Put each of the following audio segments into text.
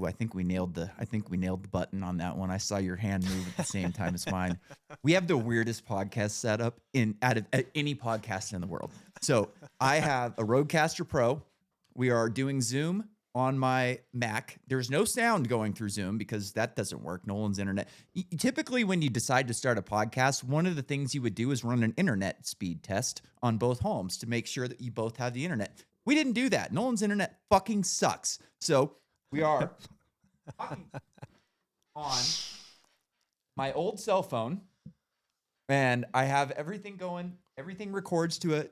Ooh, I think we nailed the button on that one. I saw your hand move at the same time as mine. We have the weirdest podcast setup out of any podcast in the world. So I have a Rodecaster Pro. We are doing Zoom on my Mac. There's no sound going through Zoom because that doesn't work. Nolan's internet. Typically, when you decide to start a podcast, one of the things you would do is run an internet speed test on both homes to make sure that you both have the internet. We didn't do that. Nolan's internet fucking sucks. So we are talking on my old cell phone, and I have everything going. Everything records to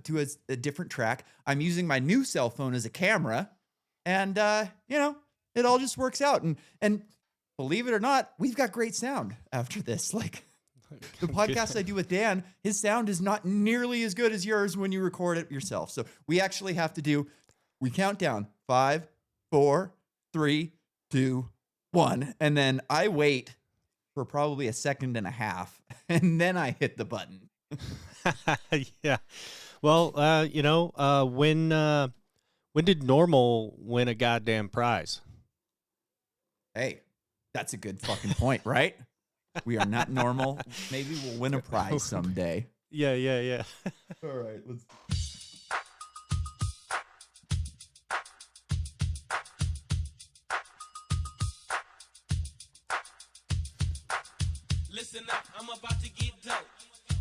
a different track. I'm using my new cell phone as a camera, and it all just works out. And believe it or not, we've got great sound after this. Like the podcast I do with Dan, his sound is not nearly as good as yours when you record it yourself. So we actually have to we count down 5, 4, 3, 2, 1, and then I wait for probably a second and a half, and then I hit the button. Yeah. Well, when did Normal win a goddamn prize? Hey, that's a good fucking point, right? We are not normal. Maybe we'll win a prize someday. Yeah. All right, let's. Listen up, I'm about to get dope.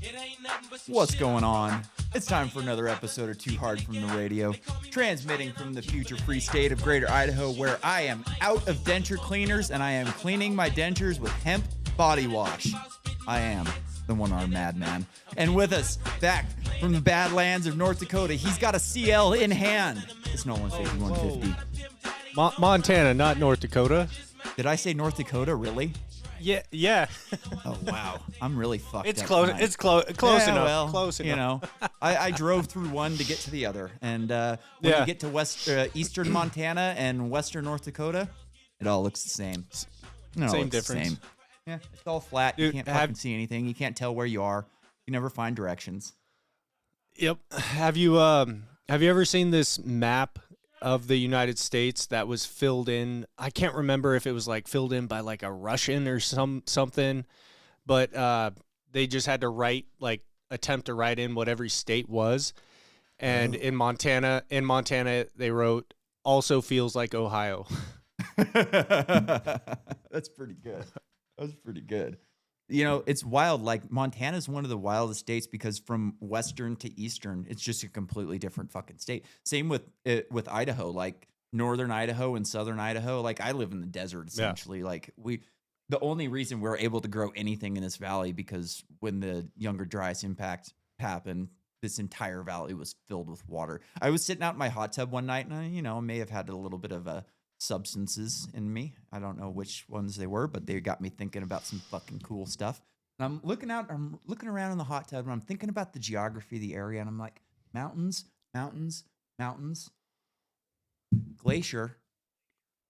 It ain't nothing but some What's shit. going on? It's time for another episode of Too Hard from the Radio, transmitting from the future-free state of Greater Idaho, where I am out of denture cleaners and I am cleaning my dentures with hemp body wash. I am the one-armed madman. And with us, back from the Badlands of North Dakota, he's got a CL in hand. It's Nolan 5150. Montana, not North Dakota. Did I say North Dakota, really? Yeah. Oh, wow. I'm really fucked It's up close. tonight. It's close enough. Well, Close enough. I drove through one to get to the other. And when you get to eastern Montana and western North Dakota, it all looks the same. Same difference. Same. Yeah, it's all flat. Dude, you can't fucking see anything. You can't tell where you are. You never find directions. Yep. Have you ever seen this map of the United States that was filled in? I can't remember if it was like filled in by like a Russian or something, but they just had to attempt to write in what every state was. And in Montana they wrote also feels like Ohio. That's pretty good. That's pretty good. You know, it's wild. Like Montana is one of the wildest states because from western to eastern, it's just a completely different fucking state. Same with Idaho, like northern Idaho and southern Idaho. Like I live in the desert essentially. Yeah. Like the only reason we're able to grow anything in this valley because when the Younger Dryas impact happened, this entire valley was filled with water. I was sitting out in my hot tub one night, and I may have had a little bit of substances in me. I don't know which ones they were, but they got me thinking about some fucking cool stuff. And I'm looking around in the hot tub, and I'm thinking about the geography of the area, and I'm like, mountains, glacier.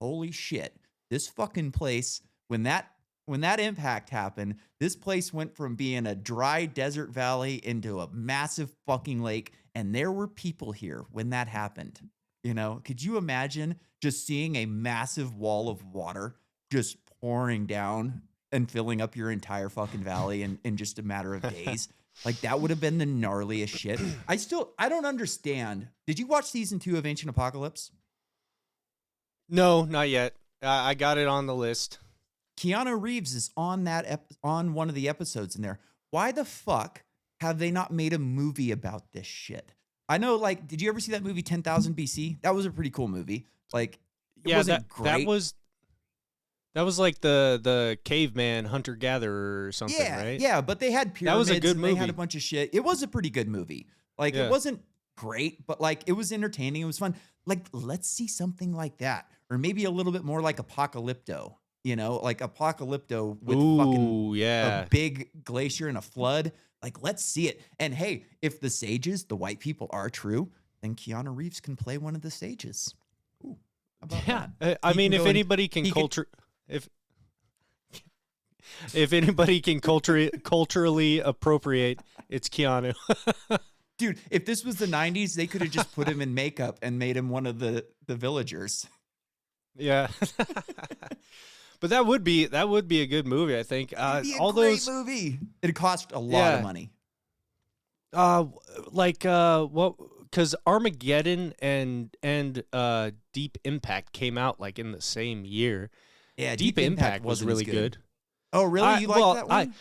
Holy shit. This fucking place, when that impact happened, this place went from being a dry desert valley into a massive fucking lake, and there were people here when that happened. You know, could you imagine just seeing a massive wall of water just pouring down and filling up your entire fucking valley in just a matter of days? Like that would have been the gnarliest shit. I don't understand. Did you watch season 2 of Ancient Apocalypse? No, not yet. I got it on the list. Keanu Reeves is on on one of the episodes in there. Why the fuck have they not made a movie about this shit? I know, like, did you ever see that movie 10,000 BC? That was a pretty cool movie. Like, it wasn't great. That was like the caveman hunter-gatherer or something, right? Yeah, but they had pyramids. That was a good movie. They had a bunch of shit. It was a pretty good movie. Like, It wasn't great, but, like, it was entertaining. It was fun. Like, let's see something like that. Or maybe a little bit more like Apocalypto. You know, like Apocalypto with a big glacier and a flood. Like, let's see it. And hey, if the sages, the white people, are true, then Keanu Reeves can play one of the sages. Ooh, how about that? I mean, if anybody can if anybody can culturally appropriate, it's Keanu. Dude, if this was the 90s, they could have just put him in makeup and made him one of the villagers. Yeah. But that would be a good movie, I think. It'd be a all great those movie. It cost a lot of money. what? Because Armageddon and Deep Impact came out like in the same year. Yeah, Deep Impact was wasn't as really good. Oh, really? You like that one?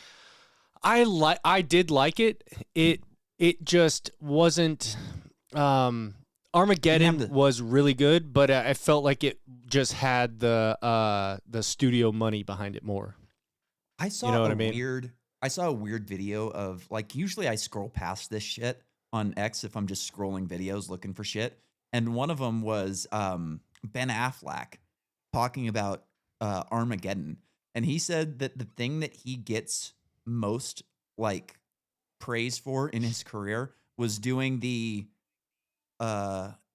I did like it. It just wasn't. Armageddon was really good, but I felt like it just had the studio money behind it more. I saw I saw a weird video of, like, usually I scroll past this shit on X if I'm just scrolling videos looking for shit, and one of them was Ben Affleck talking about Armageddon, and he said that the thing that he gets most like praise for in his career was doing the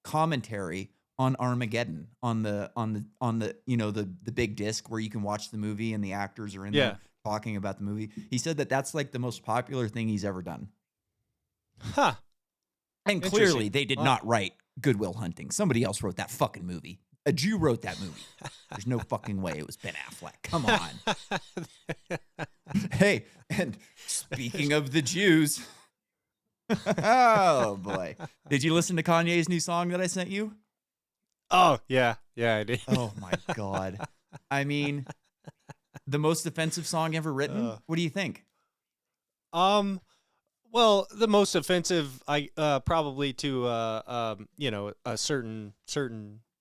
commentary on Armageddon on the the big disc where you can watch the movie and the actors are in there talking about the movie. He said that that's like the most popular thing he's ever done. Huh. And clearly they did not write Good Will Hunting. Somebody else wrote that fucking movie. A Jew wrote that movie. There's no fucking way it was Ben Affleck. Come on. Hey, and speaking of the Jews, oh boy. Did you listen to Kanye's new song that I sent you? Oh, yeah. Yeah, I did. Oh my God. I mean, the most offensive song ever written? What do you think? Well, the most offensive, probably to a certain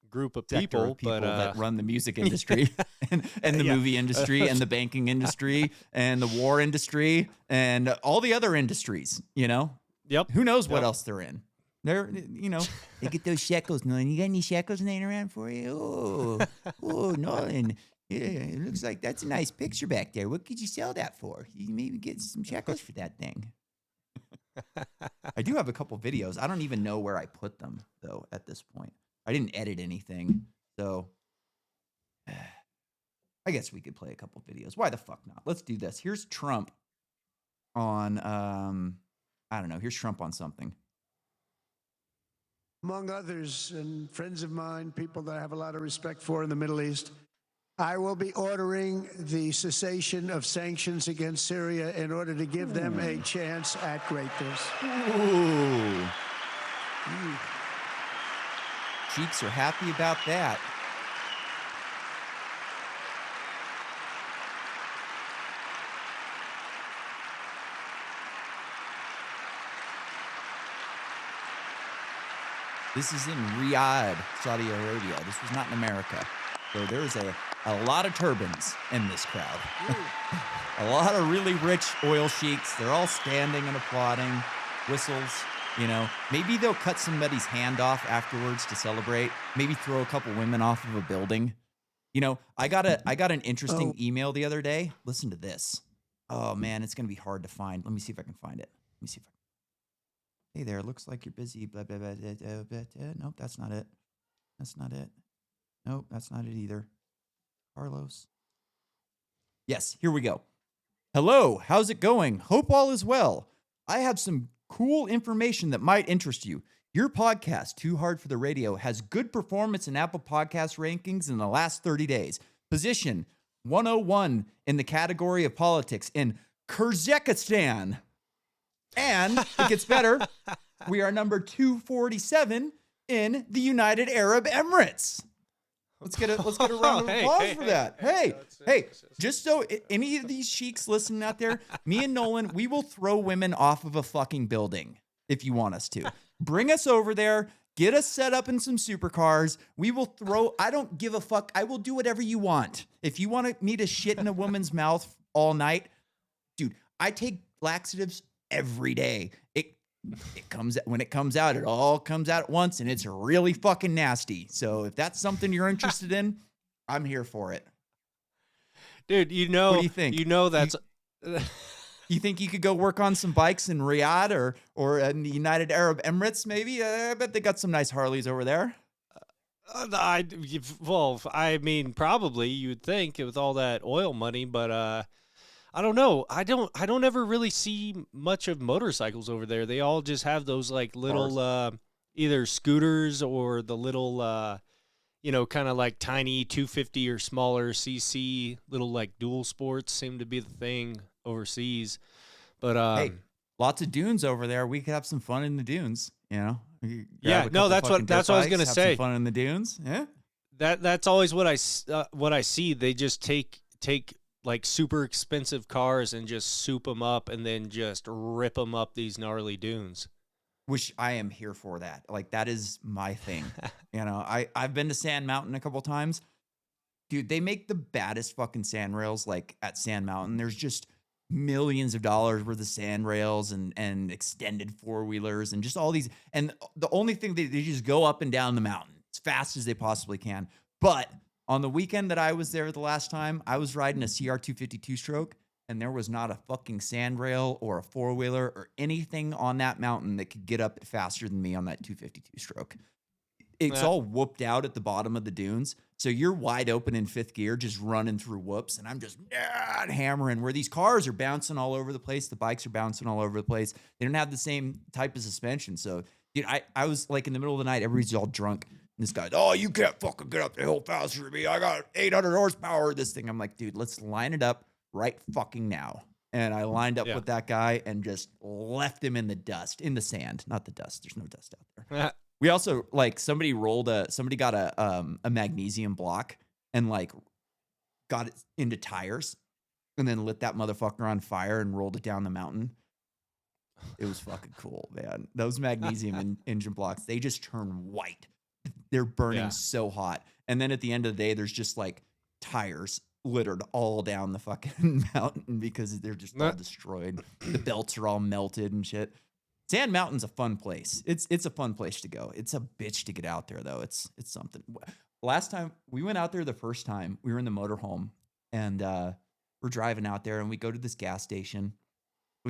group of people, but that run the music industry and the movie industry and the banking industry and the war industry and all the other industries. Yep. Who knows what else they're in? They're they get those shekels. Nolan, you got any shekels laying around for you? Oh, Nolan. Yeah, it looks like that's a nice picture back there. What could you sell that for? You maybe get some shekels for that thing. I do have a couple videos. I don't even know where I put them, though, at this point. I didn't edit anything, so I guess we could play a couple videos. Why the fuck not? Let's do this. Here's Trump on, I don't know. Here's Trump on something. Among others, and friends of mine, people that I have a lot of respect for in the Middle East, I will be ordering the cessation of sanctions against Syria in order to give them a chance at greatness. Ooh. Cheeks are happy about that. This is in Riyadh, Saudi Arabia. This was not in America. So there's a lot of turbans in this crowd. A lot of really rich oil sheiks. They're all standing and applauding, whistles. Maybe they'll cut somebody's hand off afterwards to celebrate. Maybe throw a couple women off of a building. I got an interesting email the other day. Listen to this. Oh man, it's gonna be hard to find. Let me see if I can find it. Let me see if I can. Hey there, looks like you're busy. Blah, blah, blah, blah, blah, blah. Nope, that's not it. That's not it. Nope, that's not it either. Carlos. Yes, here we go. Hello, how's it going? Hope all is well. I have some cool information that might interest you. Your podcast, Too Hard for the Radio, has good performance in Apple Podcast rankings in the last 30 days. Position 101 in the category of politics in Kyrgyzstan. And it gets better. We are number 247 in the United Arab Emirates. Let's get a round of applause for that. Hey, just so any of these sheiks listening out there, me and Nolan, we will throw women off of a fucking building if you want us to. Bring us over there. Get us set up in some supercars. We will throw. I don't give a fuck. I will do whatever you want. If you want me to shit in a woman's mouth all night, dude, I take laxatives every day. When it comes out, it all comes out at once, and it's really fucking nasty. So if that's something you're interested in, I'm here for it. Dude, what do you think? That's you think you could go work on some bikes in Riyadh or in the United Arab Emirates maybe? I bet they got some nice Harleys over there. I mean, probably you'd think with all that oil money, but I don't know. I don't ever really see much of motorcycles over there. They all just have those like little either scooters or the little kind of like tiny 250 or smaller CC, little like dual sports seem to be the thing overseas. But Hey, lots of dunes over there. We could have some fun in the dunes. You yeah, grab a no, couple that's fucking what I was dirt gonna bikes, have say. some fun in the dunes. Yeah. That's always what I see. They just take like super expensive cars and just soup them up and then just rip them up these gnarly dunes. Which I am here for that. Like that is my thing. I've been to Sand Mountain a couple times. Dude, they make the baddest fucking sand rails like at Sand Mountain. There's just millions of dollars worth of sand rails and extended four-wheelers and just all these. And the only thing they just go up and down the mountain as fast as they possibly can. But on the weekend that I was there the last time, I was riding a CR252 stroke and there was not a fucking sand rail or a four-wheeler or anything on that mountain that could get up faster than me on that 252 stroke. It's all whooped out at the bottom of the dunes. So you're wide open in fifth gear, just running through whoops. And I'm just hammering where these cars are bouncing all over the place. The bikes are bouncing all over the place. They don't have the same type of suspension. So dude, I was like in the middle of the night, everybody's all drunk. And this guy's, oh, you can't fucking get up the hill faster than me. I got 800 horsepower. This thing. I'm like, dude, let's line it up right fucking now. And I lined up with that guy and just left him in the dust, in the sand, not the dust. There's no dust out there. We also like somebody got a magnesium block and like got it into tires and then lit that motherfucker on fire and rolled it down the mountain. It was fucking cool, man. Those magnesium engine blocks, they just turn white. They're burning so hot. And then at the end of the day, there's just like tires littered all down the fucking mountain because they're just all destroyed. The belts are all melted and shit. Sand Mountain's a fun place. It's a fun place to go. It's a bitch to get out there though. It's something. Last time we went out there, the first time we were in the motorhome and we're driving out there and we go to this gas station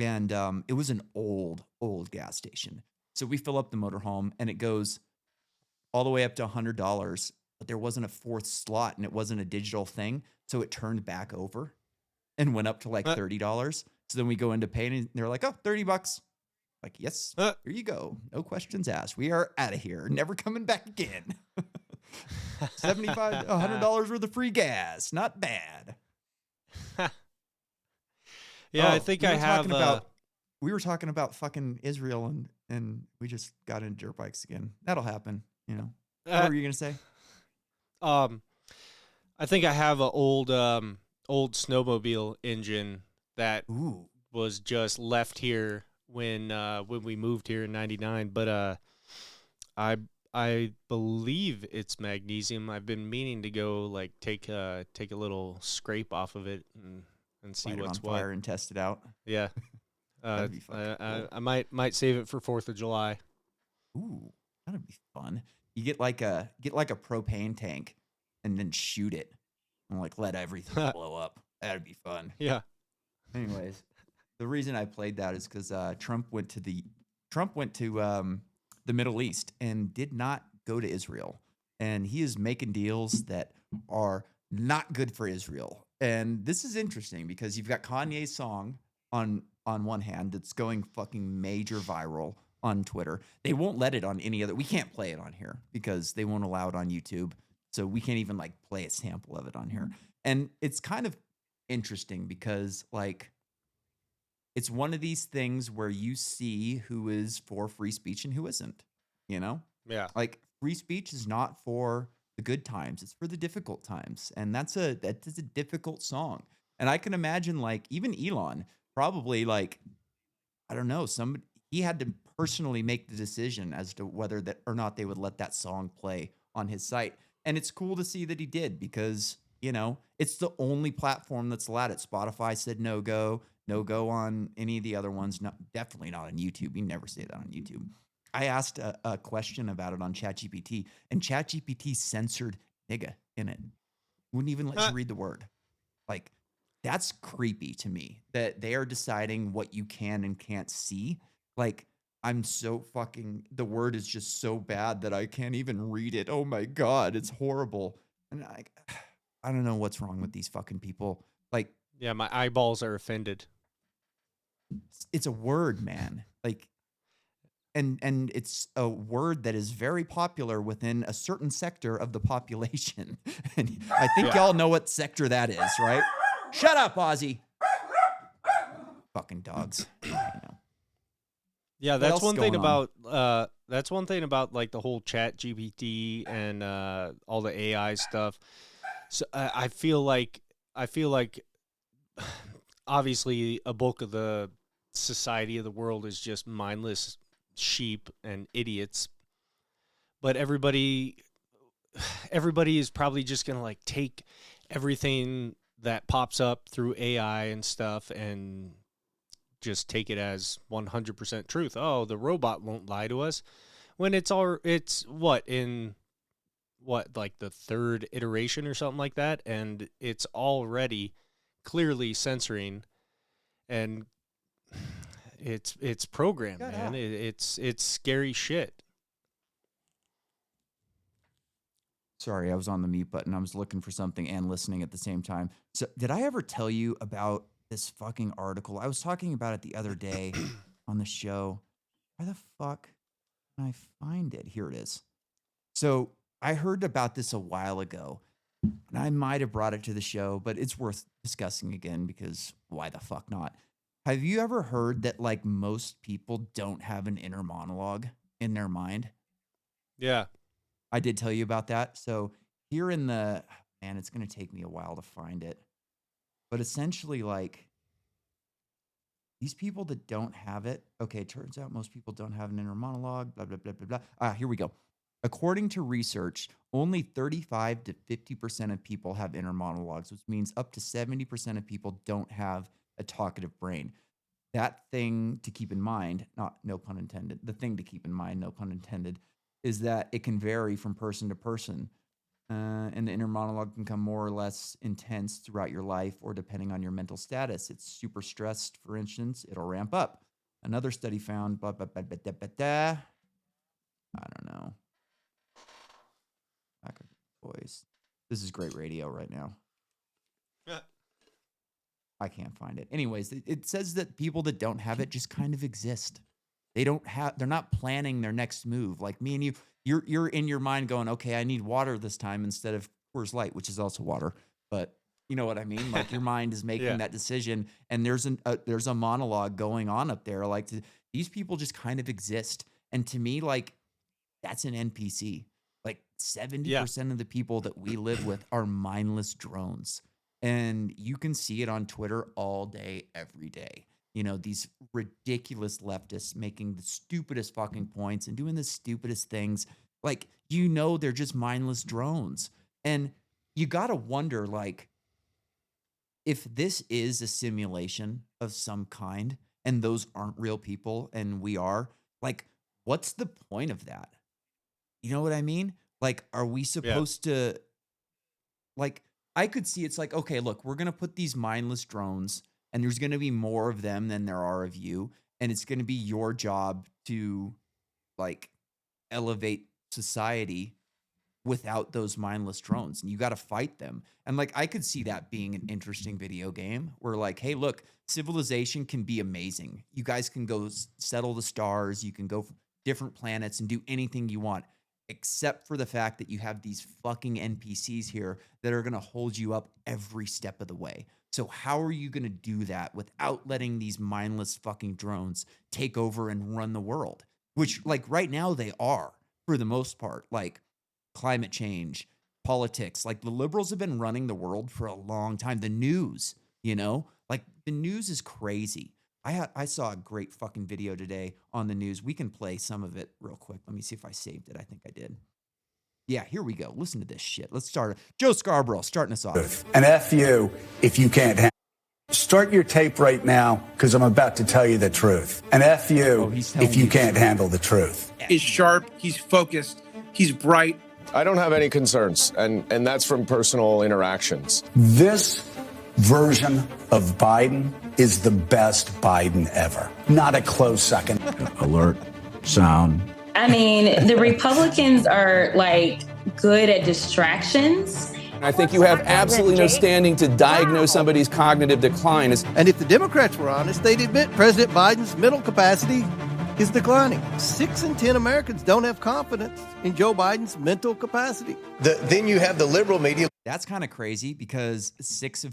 and it was an old gas station. So we fill up the motorhome and it goes all the way up to $100, but there wasn't a fourth slot and it wasn't a digital thing. So it turned back over and went up to like $30. So then we go into pay and they're like, oh, $30. Like, yes, here you go. No questions asked. We are out of here. Never coming back again. $75, $100 worth of free gas. Not bad. I think I have. We were talking about fucking Israel and we just got into dirt bikes again. That'll happen. What were you going to say? I think I have an old snowmobile engine that was just left here when we moved here in '99, but I believe it's magnesium. I've been meaning to go like take a little scrape off of it and see what's what. Fire and test it out. Yeah, That'd be fucking cool. I might save it for 4th of July. Ooh, that'd be fun. You get like a propane tank and then shoot it and like let everything blow up. That'd be fun. Yeah. Anyways. The reason I played that is because Trump went to the Middle East and did not go to Israel, and he is making deals that are not good for Israel. And this is interesting because you've got Kanye's song on one hand that's going fucking major viral on Twitter. They won't let it on any other. We can't play it on here because they won't allow it on YouTube, so we can't even like play a sample of it on here. And it's kind of interesting because like. It's one of these things where you see who is for free speech and who isn't, Yeah. Like free speech is not for the good times. It's for the difficult times. And that is a difficult song. And I can imagine like even Elon probably like, I don't know, he had to personally make the decision as to whether that or not they would let that song play on his site. And it's cool to see that he did because, it's the only platform that's allowed it. Spotify said no go on any of the other ones. Definitely not on YouTube. You never say that on YouTube. I asked a question about it on ChatGPT, and ChatGPT censored nigga in it. Wouldn't even let you read the word. Like, that's creepy to me that they are deciding what you can and can't see. Like, the word is just so bad that I can't even read it. Oh my God, it's horrible. And I don't know what's wrong with these fucking people. Like, yeah, my eyeballs are offended. it's a word, man. Like, and it's a word that is very popular within a certain sector of the population. And I think y'all know what sector that is, right? Shut up, Ozzy. Fucking dogs. Yeah, What that's else one thing going on? about like the whole Chat GPT and all the AI stuff. So I feel like obviously a bulk of the society of the world is just mindless sheep and idiots, but everybody is probably just gonna like take everything that pops up through AI and stuff and just take it as 100% truth. Oh, the robot won't lie to us, when it's like the third iteration or something like that, and it's already clearly censoring, and it's programmed, man. It's scary shit. Sorry, I was on the mute button. I was looking for something and listening at the same time. So, did I ever tell you about this fucking article? I was talking about it the other day on the show. Where the fuck can I find it? Here it is. So, I heard about this a while ago, and I might have brought it to the show, but it's worth discussing again because why the fuck not? Have you ever heard that like most people don't have an inner monologue in their mind? Yeah. I did tell you about that. So here in the, man, it's going to take me a while to find it. But essentially, like, these people that don't have it, okay, turns out most people don't have an inner monologue, blah, blah, blah, blah, blah. Here we go. According to research, only 35 to 50% of people have inner monologues, which means up to 70% of people don't have a talkative brain. That thing to keep in mind, no pun intended, the thing to keep in mind, no pun intended, is that it can vary from person to person. And the inner monologue can become more or less intense throughout your life or depending on your mental status. It's super stressed, for instance, it'll ramp up. Another study found, blah, blah, blah, blah, blah, blah, blah. I don't know. Back of voice. This is great radio right now. I can't find it. Anyways, it says that people that don't have it just kind of exist. They're not planning their next move. Like me and you're in your mind going, okay, I need water this time instead of Coors Light, which is also water. But you know what I mean? Like your mind is making that decision, and there's a monologue going on up there. Like these people just kind of exist. And to me, like that's an NPC. Like 70% of the people that we live with are mindless drones. And you can see it on Twitter all day, every day. You know, these ridiculous leftists making the stupidest fucking points and doing the stupidest things. Like, you know, they're just mindless drones. And you got to wonder, like, if this is a simulation of some kind and those aren't real people and we are, like, what's the point of that? You know what I mean? Like, are we supposed to, like, I could see it's like, okay, look, we're going to put these mindless drones and there's going to be more of them than there are of you. And it's going to be your job to like elevate society without those mindless drones. And you got to fight them. And like, I could see that being an interesting video game where like, hey, look, civilization can be amazing. You guys can go settle the stars. You can go different planets and do anything you want, except for the fact that you have these fucking NPCs here that are going to hold you up every step of the way. So how are you going to do that without letting these mindless fucking drones take over and run the world? Which, like, right now they are, for the most part. Like, climate change, politics. Like, the liberals have been running the world for a long time. The news, you know? Like, the news is crazy. I saw a great fucking video today on the news. We can play some of it real quick. Let me see if I saved it. I think I did. Yeah, here we go. Listen to this shit. Let's start. Joe Scarborough starting us off. And F you if you can't handle. Start your tape right now because I'm about to tell you the truth. And F you if you can't handle the truth. He's sharp. He's focused. He's bright. I don't have any concerns, and that's from personal interactions. This version of Biden is the best Biden ever. Not a close second. Alert, sound. I mean, the Republicans are like good at distractions. I think you have absolutely no standing to diagnose somebody's cognitive decline. And if the Democrats were honest, they'd admit President Biden's mental capacity is declining. 6 in 10 Americans don't have confidence in Joe Biden's mental capacity. Then you have the liberal media. That's kind of crazy because 7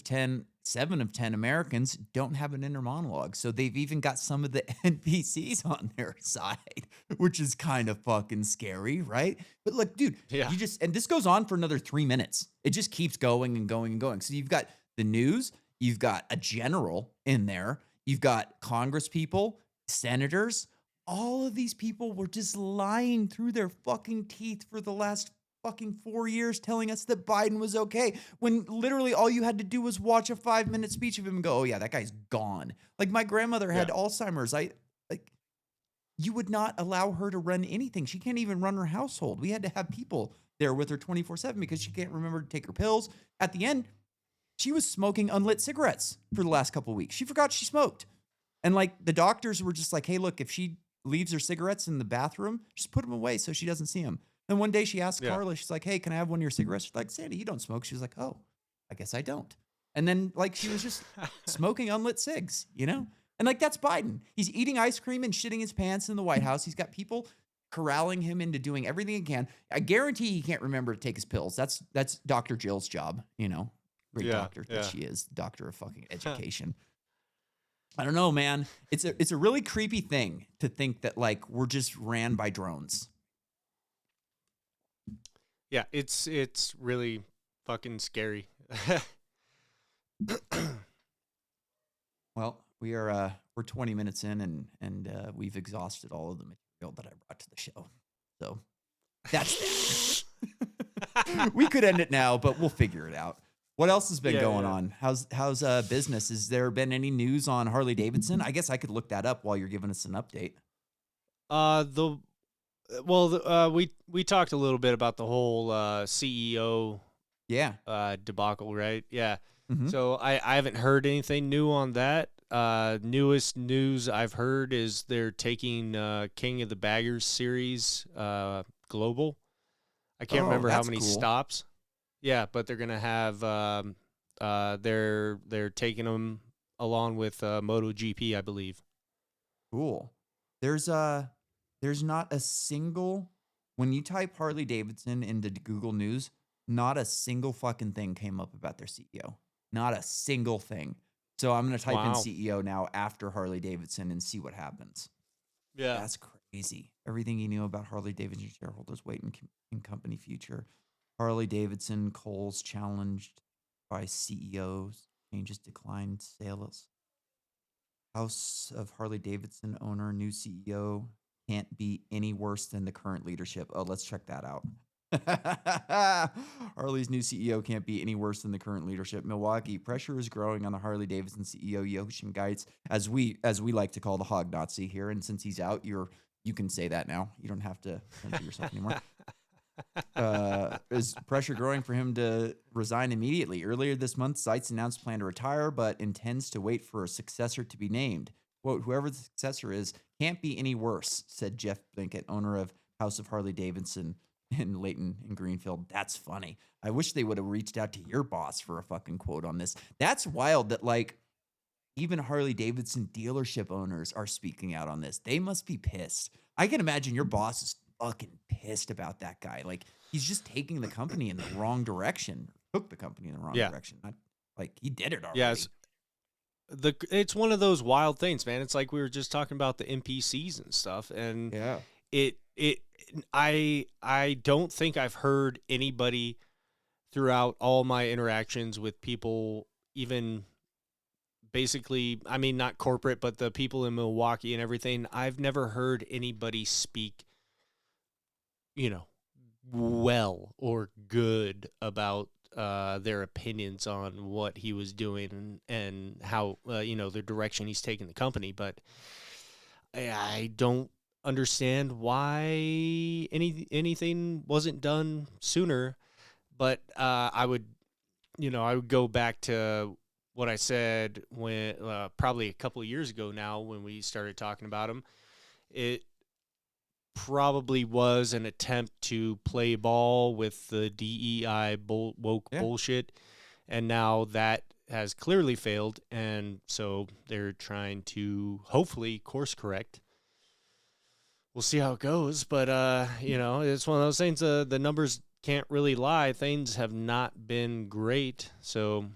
of 10 Americans don't have an inner monologue. So they've even got some of the NPCs on their side, which is kind of fucking scary, right? But look, dude, and this goes on for another 3 minutes. It just keeps going and going and going. So you've got the news, you've got a general in there, you've got Congress people, senators. All of these people were just lying through their fucking teeth for the last fucking 4 years, telling us that Biden was okay, when literally all you had to do was watch a 5-minute speech of him and go, oh yeah, that guy's gone. Like my grandmother had Alzheimer's. You would not allow her to run anything. She can't even run her household. We had to have people there with her 24/7 because she can't remember to take her pills. At the end, she was smoking unlit cigarettes for the last couple of weeks. She forgot she smoked. And like the doctors were just like, hey, look, if she leaves her cigarettes in the bathroom, just put them away so she doesn't see them. And one day she asked Carla, she's like, hey, can I have one of your cigarettes? She's like, Sandy, you don't smoke. She was like, oh, I guess I don't. And then like she was just smoking unlit cigs, you know? And like that's Biden. He's eating ice cream and shitting his pants in the White House. He's got people corralling him into doing everything he can. I guarantee he can't remember to take his pills. That's Dr. Jill's job, you know? Great doctor that she is, doctor of fucking education. I don't know, man. It's a really creepy thing to think that like we're just ran by drones. Yeah, it's really fucking scary. Well, we're 20 minutes in and we've exhausted all of the material that I brought to the show. So that's that. We could end it now, but we'll figure it out. What else has been going on? How's business? Has there been any news on Harley Davidson? I guess I could look that up while you're giving us an update. We talked a little bit about the whole CEO debacle, right? Yeah. Mm-hmm. So I haven't heard anything new on that. Newest news I've heard is they're taking King of the Baggers series global. I can't remember how many stops. Yeah, but they're gonna have they're taking them along with MotoGP, I believe. Cool. There's not a single, when you type Harley Davidson into Google News, not a single fucking thing came up about their CEO. Not a single thing. So I'm gonna type in CEO now after Harley Davidson and see what happens. Yeah, that's crazy. Everything you knew about Harley Davidson shareholders wait in company future. Harley Davidson, Coles challenged by CEOs, changes declined sales. House of Harley Davidson owner, new CEO, can't be any worse than the current leadership. Oh, let's check that out. Harley's new CEO can't be any worse than the current leadership. Milwaukee, pressure is growing on the Harley Davidson CEO, Yoshim Geitz, as we like to call the hog Nazi here. And since he's out, you can say that now. You don't have to censor yourself anymore. Is pressure growing for him to resign immediately? Earlier this month, Seitz announced plan to retire, but intends to wait for a successor to be named. Quote, whoever the successor is can't be any worse, said Jeff Blinkett, owner of House of Harley Davidson in Layton and Greenfield. That's funny. I wish they would have reached out to your boss for a fucking quote on this. That's wild that like even Harley Davidson dealership owners are speaking out on this. They must be pissed. I can imagine your boss is fucking pissed about that guy. Like he's just taking the company in the wrong direction. Took the company in the wrong direction. Not, like he did it already. Yes. It's one of those wild things, man. It's like we were just talking about the NPCs and stuff, and I don't think I've heard anybody throughout all my interactions with people, even basically, I mean, not corporate, but the people in Milwaukee and everything. I've never heard anybody speak, well or good about their opinions on what he was doing and how, the direction he's taking the company. But I don't understand why anything wasn't done sooner. But I would go back to what I said when probably a couple of years ago now when we started talking about him. It probably was an attempt to play ball with the DEI woke bullshit, and now that has clearly failed, and so they're trying to hopefully course correct. we'll see how it goes. But it's one of those things. The numbers can't really lie. Things have not been great. So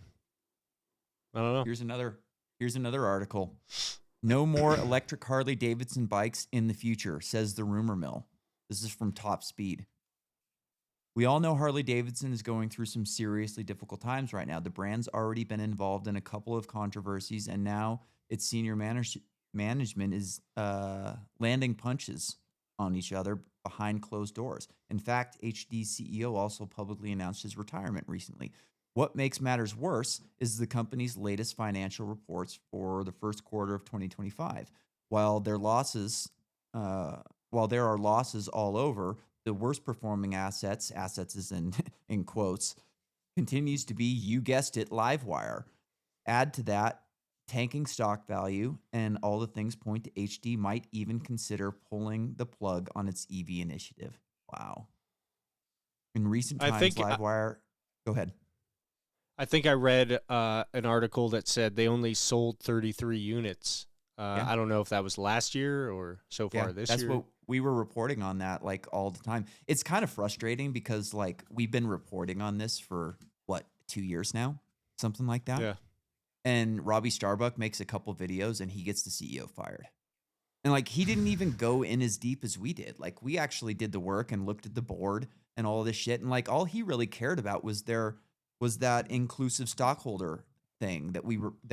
I don't know. Here's another article. No more electric Harley Davidson bikes in the future, says the rumor mill. This is from Top Speed. We all know Harley Davidson is going through some seriously difficult times right now. The brand's already been involved in a couple of controversies, and now its senior management is landing punches on each other behind closed doors. In fact, HD's CEO also publicly announced his retirement recently. What makes matters worse is the company's latest financial reports for the first quarter of 2025. While there are losses all over, the worst performing assets is in quotes, continues to be, you guessed it, Livewire. Add to that tanking stock value, and all the things point to HD might even consider pulling the plug on its EV initiative. Wow. In recent times, Livewire... Go ahead. I think I read an article that said they only sold 33 units. I don't know if that was last year or so far this year. That's what we were reporting on that like all the time. It's kind of frustrating because like we've been reporting on this for 2 years now, something like that. Yeah. And Robbie Starbuck makes a couple videos and he gets the CEO fired. And like he didn't even go in as deep as we did. Like we actually did the work and looked at the board and all this shit. And like all he really cared about was that inclusive stockholder thing that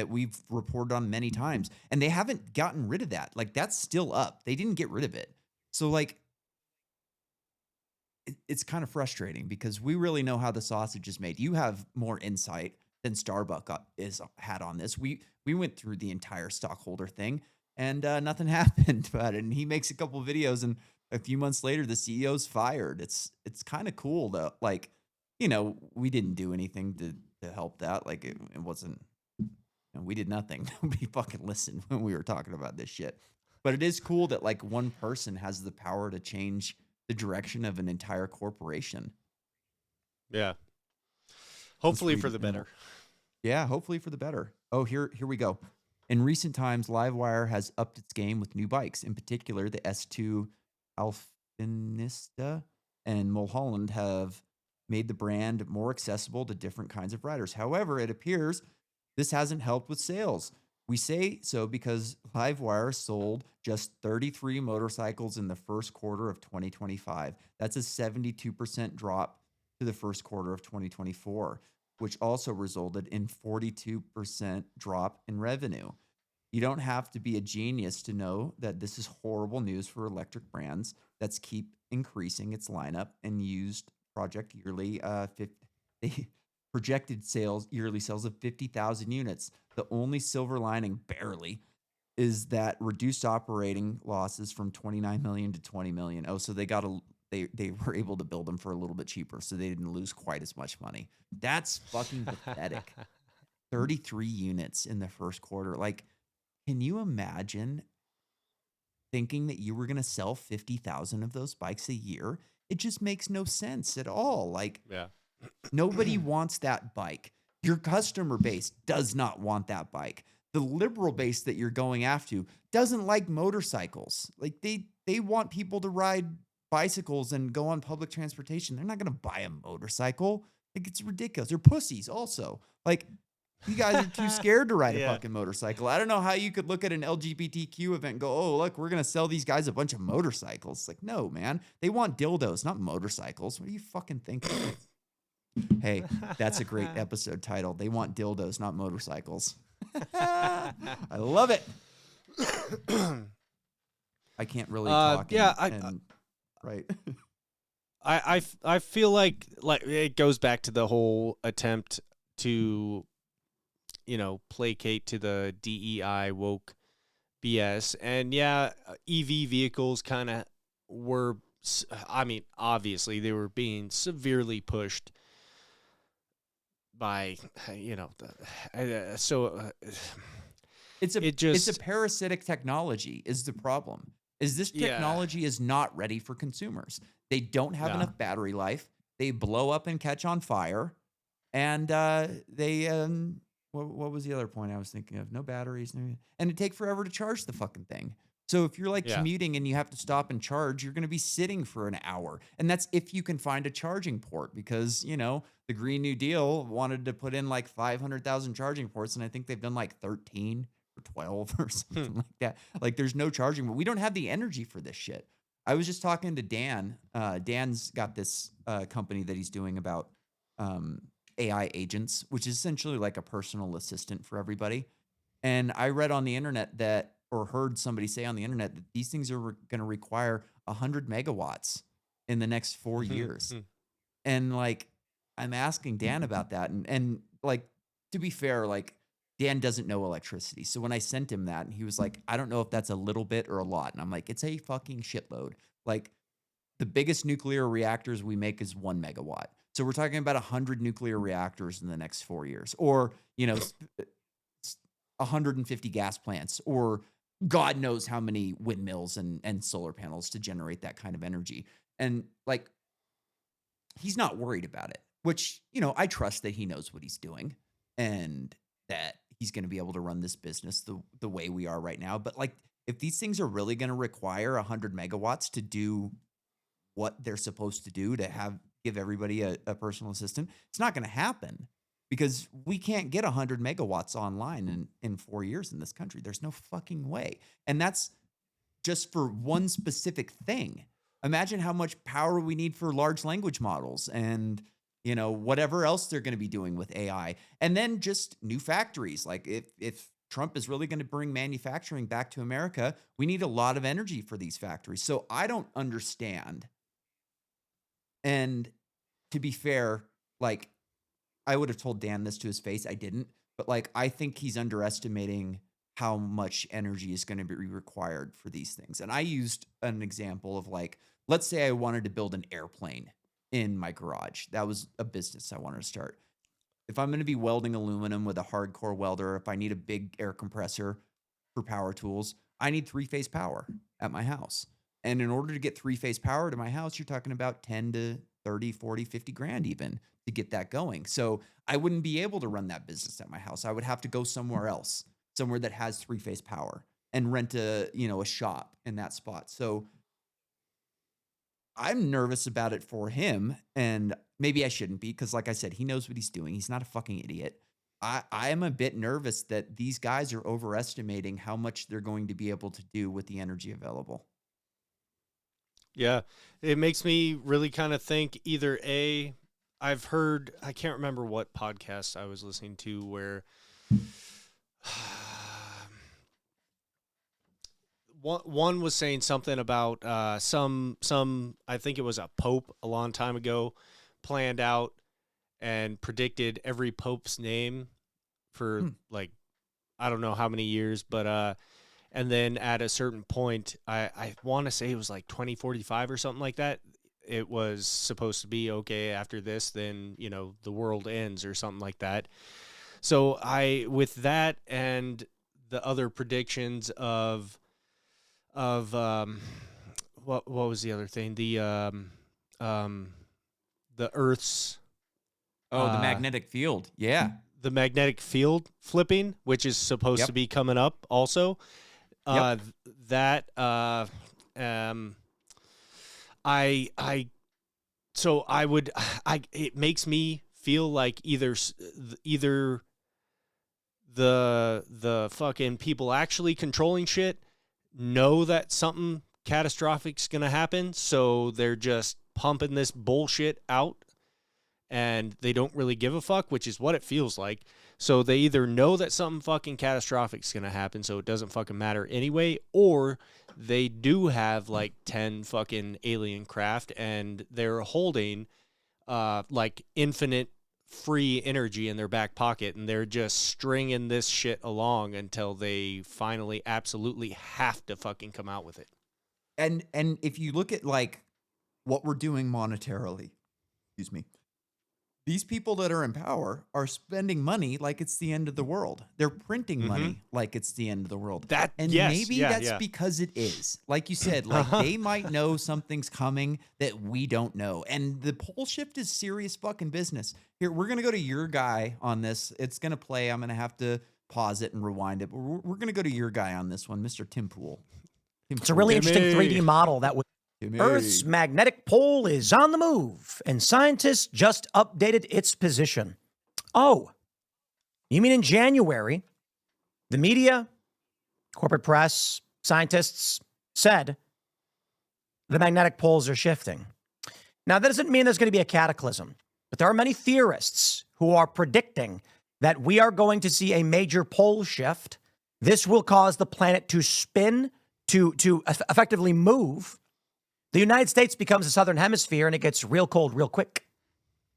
we've reported on many times, and they haven't gotten rid of that. Like that's still up. They didn't get rid of it. So like it's kind of frustrating because we really know how the sausage is made. You have more insight than Starbuck had on this. We went through the entire stockholder thing and nothing happened about it. And he makes a couple videos and a few months later the CEO's fired. It's kind of cool though. Like, we didn't do anything to help that. Like it wasn't, we did nothing. Nobody fucking listened when we were talking about this shit. But it is cool that like one person has the power to change the direction of an entire corporation. Yeah. Hopefully for the better. Yeah, hopefully for the better. Oh, here we go. In recent times, Livewire has upped its game with new bikes. In particular, the S2 Alpinista and Mulholland have made the brand more accessible to different kinds of riders. However, it appears this hasn't helped with sales. We say so because Livewire sold just 33 motorcycles in the first quarter of 2025. That's a 72% drop to the first quarter of 2024, which also resulted in 42% drop in revenue. You don't have to be a genius to know that this is horrible news for electric brands that's keep increasing its lineup and used project yearly projected yearly sales of 50,000 units. The only silver lining, barely, is that reduced operating losses from 29 million to 20 million. Oh, so they were able to build them for a little bit cheaper, so they didn't lose quite as much money. That's fucking pathetic. 33 units in the first quarter. Like, can you imagine thinking that you were going to sell 50,000 of those bikes a year? It just makes no sense at all. Like, nobody wants that bike. Your customer base does not want that bike. The liberal base that you're going after doesn't like motorcycles. Like they want people to ride bicycles and go on public transportation. They're not going to buy a motorcycle. Like it's ridiculous. They're pussies also. Like you guys are too scared to ride a fucking motorcycle. I don't know how you could look at an LGBTQ event and go, oh, look, we're going to sell these guys a bunch of motorcycles. It's like, no, man. They want dildos, not motorcycles. What do you fucking think? Hey, that's a great episode title. They want dildos, not motorcycles. I love it. I can't really talk. Right. I feel like it goes back to the whole attempt to, placate to the DEI woke BS. And EV vehicles kind of were, obviously they were being severely pushed by, it's a parasitic technology is the problem. Is this technology is not ready for consumers. They don't have enough battery life. They blow up and catch on fire. And what was the other point I was thinking of? No batteries. And it take forever to charge the fucking thing. So if you're like Yeah. commuting and you have to stop and charge, you're going to be sitting for an hour. And that's if you can find a charging port, because, you know, the Green New Deal wanted to put in like 500,000 charging ports. And I think they've done like 13 or 12 or something like that. Like there's no charging, but we don't have the energy for this shit. I was just talking to Dan. Dan's got this company that he's doing about AI agents, which is essentially like a personal assistant for everybody. And I read on the internet that, or heard somebody say on the internet, that these things are going to require 100 megawatts in the next 4 years. And like, I'm asking Dan about that. And like, to be fair, like Dan doesn't know electricity. So when I sent him that, and he was like, I don't know if that's a little bit or a lot. And I'm like, it's a fucking shitload. Like the biggest nuclear reactors we make is 1 megawatt. So we're talking about 100 nuclear reactors in the next 4 years, or, you know, 150 gas plants, or God knows how many windmills and solar panels to generate that kind of energy. And like, he's not worried about it, which, you know, I trust that he knows what he's doing and that he's going to be able to run this business the way we are right now. But like, if these things are really going to require 100 megawatts to do what they're supposed to do, to give everybody a personal assistant, it's not going to happen, because we can't get 100 megawatts online in 4 years in this country. There's no fucking way. And that's just for one specific thing. Imagine how much power we need for large language models and, you know, whatever else they're going to be doing with AI. And then just new factories. Like if Trump is really going to bring manufacturing back to America, we need a lot of energy for these factories. So I don't understand. And to be fair, like, I would have told Dan this to his face. I didn't. But like, I think he's underestimating how much energy is going to be required for these things. And I used an example of like, let's say I wanted to build an airplane in my garage. That was a business I wanted to start. If I'm going to be welding aluminum with a hardcore welder, if I need a big air compressor for power tools, I need 3-phase power at my house. And in order to get 3-phase power to my house, you're talking about 10 to 30, 40, 50 grand even to get that going. So I wouldn't be able to run that business at my house. I would have to go somewhere else, somewhere that has 3-phase power, and rent a shop in that spot. So I'm nervous about it for him, and maybe I shouldn't be, because like I said, he knows what he's doing. He's not a fucking idiot. I am a bit nervous that these guys are overestimating how much they're going to be able to do with the energy available. Yeah, it makes me really kind of think either I've heard, I can't remember what podcast I was listening to where one was saying something about some I think it was a pope a long time ago planned out and predicted every pope's name for like I don't know how many years, but and then at a certain point, I want to say it was like 2045 or something like that. It was supposed to be, okay, after this, then, you know, the world ends or something like that. So with that and the other predictions of what was the other thing? The Earth's the magnetic field. Yeah. The magnetic field flipping, which is supposed to be coming up also. It makes me feel like either the fucking people actually controlling shit know that something catastrophic's going to happen, so they're just pumping this bullshit out and they don't really give a fuck, which is what it feels like. So they either know that something fucking catastrophic is going to happen, so it doesn't fucking matter anyway, or they do have like 10 fucking alien craft and they're holding like infinite free energy in their back pocket, and they're just stringing this shit along until they finally absolutely have to fucking come out with it. And if you look at like what we're doing monetarily, excuse me, these people that are in power are spending money like it's the end of the world. They're printing money like it's the end of the world. Maybe that's because it is. Like you said, like they might know something's coming that we don't know. And the pole shift is serious fucking business. Here, we're going to go to your guy on this. It's going to play. I'm going to have to pause it and rewind it. But we're going to go to your guy on this one, Mr. Tim Pool. It's a really interesting 3D model that was Earth's magnetic pole is on the move, and scientists just updated its position. Oh, you mean in January, the media, corporate press, scientists said the magnetic poles are shifting. Now, that doesn't mean there's going to be a cataclysm, but there are many theorists who are predicting that we are going to see a major pole shift. This will cause the planet to spin, to effectively move. The United States becomes the southern hemisphere, and it gets real cold real quick.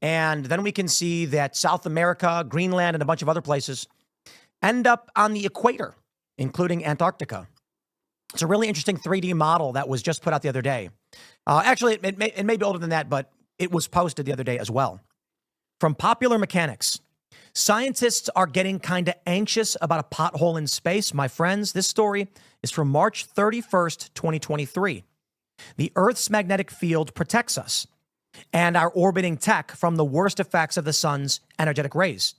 And then we can see that South America, Greenland, and a bunch of other places end up on the equator, including Antarctica. It's a really interesting 3D model that was just put out the other day. Actually, it may be older than that, but it was posted the other day as well. From Popular Mechanics, scientists are getting kind of anxious about a pothole in space. My friends, this story is from March 31st, 2023. The Earth's magnetic field protects us and our orbiting tech from the worst effects of the sun's energetic rays.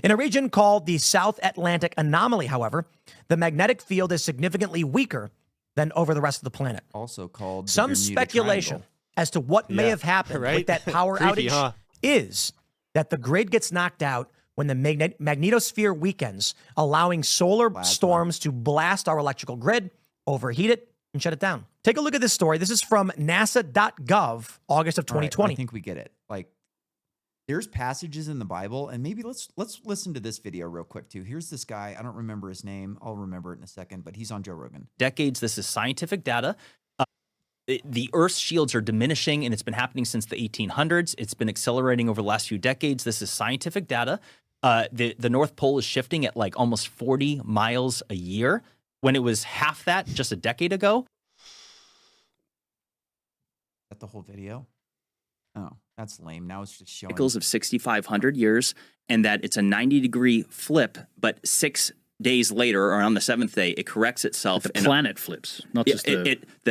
In a region called the South Atlantic Anomaly, however, the magnetic field is significantly weaker than over the rest of the planet. Also called the Some Bermuda speculation Triangle. as to what may have happened with that power Creepy, outage is that the grid gets knocked out when the magnetosphere weakens, allowing solar storms to blast our electrical grid, overheat it, and shut it down. Take a look at this story. This is from NASA.gov, August of 2020. Right, I think we get it. Like, there's passages in the Bible, and maybe let's listen to this video real quick too. Here's this guy. I don't remember his name. I'll remember it in a second, but he's on Joe Rogan. Decades. This is scientific data. The Earth's shields are diminishing, and it's been happening since the 1800s. It's been accelerating over the last few decades. This is scientific data. The North Pole is shifting at like almost 40 miles a year, when it was half that just a decade ago. Is that the whole video? Oh, that's lame. Now it's just showing Cycles of 6,500 years, and that it's a 90-degree flip, but 6 days later, or on the 7th day, it corrects itself. The planet flips, not just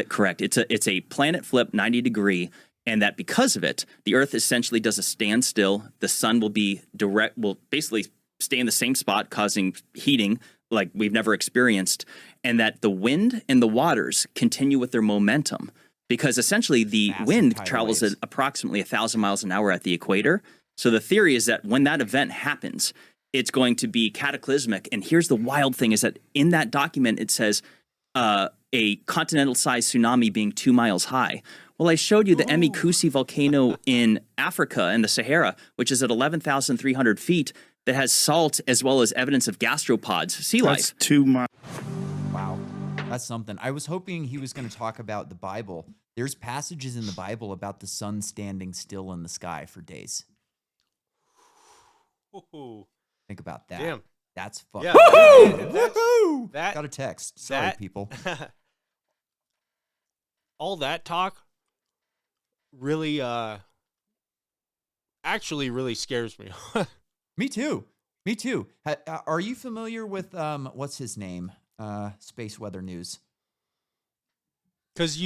correct. It's a planet flip, 90-degree, and that because of it, the Earth essentially does a standstill. The sun will basically stay in the same spot, causing heating like we've never experienced, and that the wind and the waters continue with their momentum. Because essentially the wind travels at approximately 1,000 miles an hour at the equator. So the theory is that when that event happens, it's going to be cataclysmic. And here's the wild thing is that in that document, it says a continental-sized tsunami being 2 miles high. Well, I showed you the Emikusi volcano in Africa and the Sahara, which is at 11,300 feet, that has salt as well as evidence of gastropods, sea life. That's 2 miles. Wow. That's something. I was hoping he was going to talk about the Bible. There's passages in the Bible about the sun standing still in the sky for days. Ooh. Think about that. Damn. That's fucking. Yeah, that got a text. Sorry, people. All that talk really, actually really scares me. Me too. Me too. Are you familiar with what's his name? Space Weather News. Because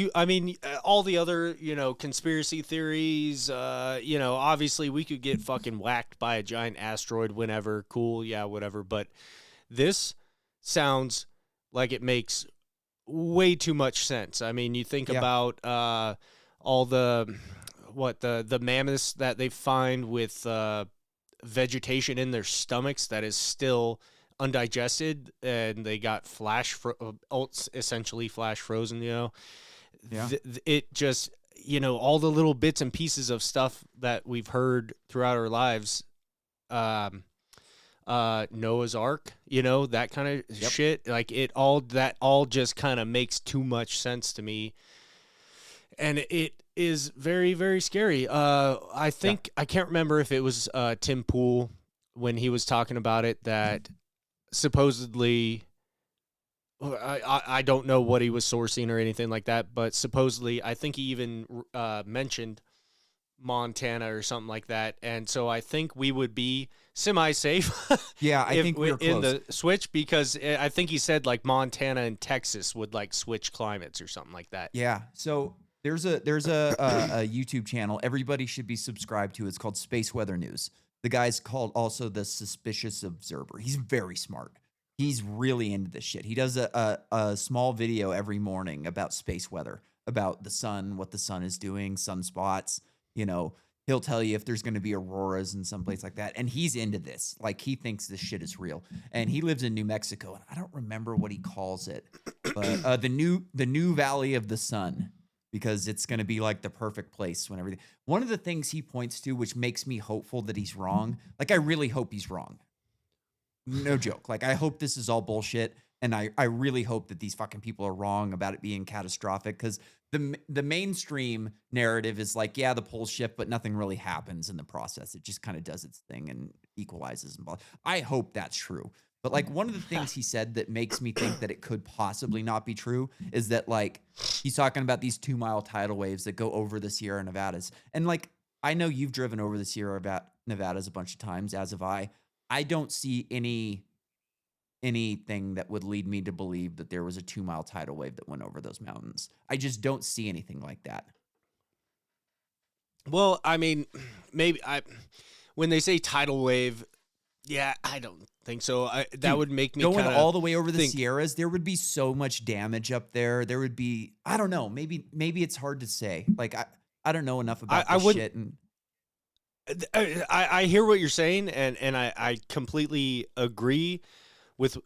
all the other, conspiracy theories, obviously we could get fucking whacked by a giant asteroid whenever. Cool, yeah, whatever. But this sounds like it makes way too much sense. I mean, you think about all the mammoths that they find with vegetation in their stomachs that is still undigested, and they got essentially flash frozen, it just, all the little bits and pieces of stuff that we've heard throughout our lives, Noah's Ark, that kind of shit, like that all just kind of makes too much sense to me. And it is very, very scary. I think, I can't remember if it was Tim Pool when he was talking about it, that supposedly, I don't know what he was sourcing or anything like that, but supposedly, I think he even mentioned Montana or something like that. And so I think we would be semi-safe. Yeah, I think we're in close. the switch, because I think he said like Montana and Texas would like switch climates or something like that. Yeah. So there's a YouTube channel everybody should be subscribed to. It's called Space Weather News. The guy's called also the Suspicious Observer. He's very smart. He's really into this shit. He does a small video every morning about space weather, about the sun, what the sun is doing, sunspots. You know, he'll tell you if there's going to be auroras in some place like that. And he's into this. Like, he thinks this shit is real. And he lives in New Mexico, and I don't remember what he calls it, but the new Valley of the Sun, because it's going to be like the perfect place when everything. One of the things he points to, which makes me hopeful that he's wrong. Like, I really hope he's wrong. No joke. Like, I hope this is all bullshit. And I really hope that these fucking people are wrong about it being catastrophic, because the mainstream narrative is like, yeah, the poles shift, but nothing really happens in the process. It just kind of does its thing and equalizes and blah. I hope that's true. But like, one of the things he said that makes me think that it could possibly not be true is that, like, he's talking about these 2-mile tidal waves that go over the Sierra Nevadas. And like, I know you've driven over the Sierra Nevadas a bunch of times, as have I. I don't see anything that would lead me to believe that there was a 2-mile tidal wave that went over those mountains. I just don't see anything like that. Well, I mean, maybe when they say tidal wave, yeah, I don't think so. That would make me going all the way over the Sierras. There would be so much damage up there. There would be, I don't know, maybe it's hard to say. Like, I don't know enough about this shit. And I hear what you're saying, and I completely agree with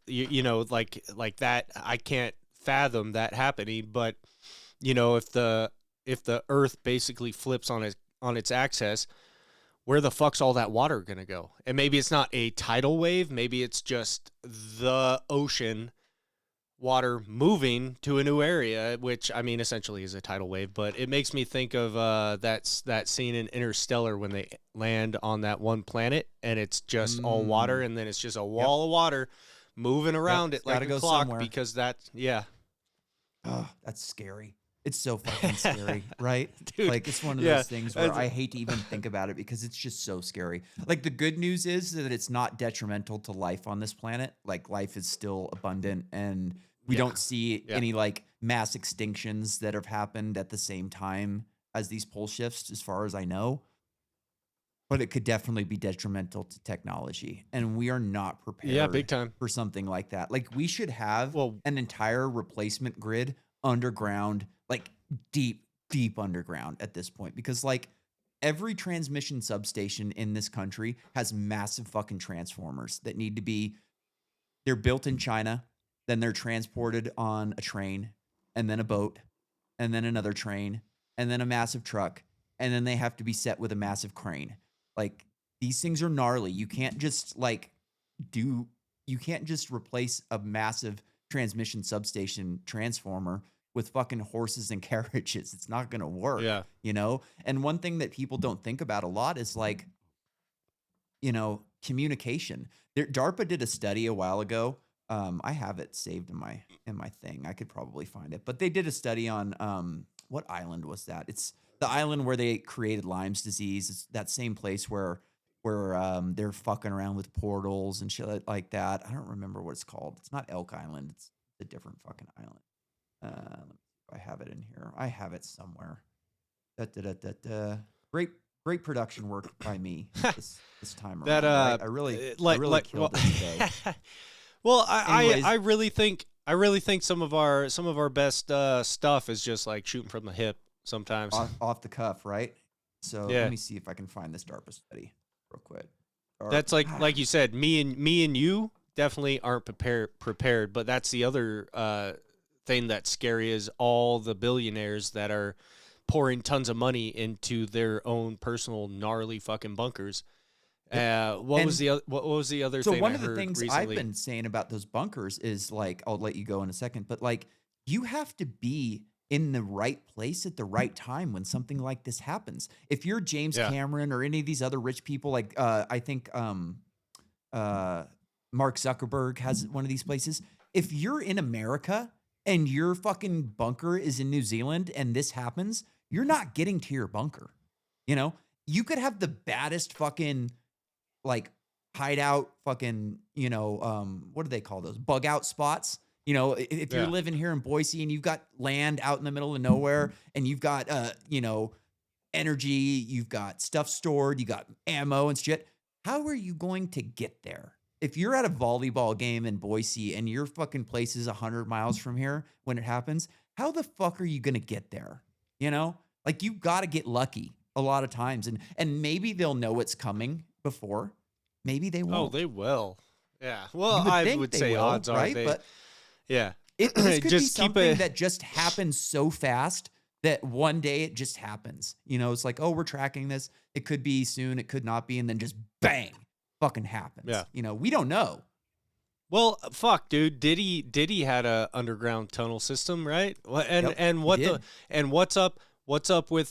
you know, like that. I can't fathom that happening, but you know, if the Earth basically flips on its axis, where the fuck's all that water gonna go? And maybe it's not a tidal wave, maybe it's just the ocean water moving to a new area, which, I mean, essentially is a tidal wave. But it makes me think of that scene in Interstellar when they land on that one planet and it's just all water, and then it's just a wall of water moving around it like a clock somewhere. Because oh, that's scary. It's so fucking scary, right? Dude, like, it's one of those things where I hate to even think about it because it's just so scary. Like, the good news is that it's not detrimental to life on this planet. Like, life is still abundant, and we don't see any, like, mass extinctions that have happened at the same time as these pole shifts, as far as I know. But it could definitely be detrimental to technology, and we are not prepared big time. For something like that. Like, we should have an entire replacement grid underground, like deep underground at this point, because like every transmission substation in this country has massive fucking transformers that need to be, they're built in China, then they're transported on a train, and then a boat, and then another train, and then a massive truck, and then they have to be set with a massive crane. Like, these things are gnarly. You can't just you can't just replace a massive transmission substation transformer with fucking horses and carriages. It's not going to work, you know? And one thing that people don't think about a lot is, like, you know, communication. DARPA did a study a while ago. I have it saved in my thing. I could probably find it, but they did a study on, what island was that? It's the island where they created Lymes disease. It's that same place where they're fucking around with portals and shit like that. I don't remember what it's called. It's not Elk Island. It's a different fucking island. I have it in here. I have it somewhere. Great production work by me this time around. Right? I really killed it today. Well, I really think some of our best stuff is just like shooting from the hip sometimes, off the cuff, right? So let me see if I can find this DARPA study real quick. That's like you said, me and you definitely aren't prepared, but that's the other thing that's scary is all the billionaires that are pouring tons of money into their own personal gnarly fucking bunkers. What was the other thing? So one of the heard things recently? I've been saying about those bunkers is, like, I'll let you go in a second, but like, you have to be in the right place at the right time when something like this happens. If you're James Cameron or any of these other rich people, like I think Mark Zuckerberg has one of these places. If you're in America and your fucking bunker is in New Zealand and this happens, you're not getting to your bunker. You know, you could have the baddest fucking, like, hideout fucking, you know, what do they call those? Bug out spots. You know, if you're living here in Boise and you've got land out in the middle of nowhere and you've got, you know, energy, you've got stuff stored, you got ammo and shit. How are you going to get there? if you're at a volleyball game in Boise and your fucking place is 100 miles from here when it happens, how the fuck are you going to get there? You know, like you got to get lucky a lot of times. And maybe they'll know what's coming before. Maybe they won't. Oh, they will. Yeah. Well, I would say odds are they. But yeah. This could just be something that just happens so fast that one day it just happens. You know, it's like, oh, we're tracking this. It could be soon. It could not be. And then just bang, fucking happens. Yeah. You know, we don't know. Well, fuck, dude. Diddy had a underground tunnel system, right? And what's up with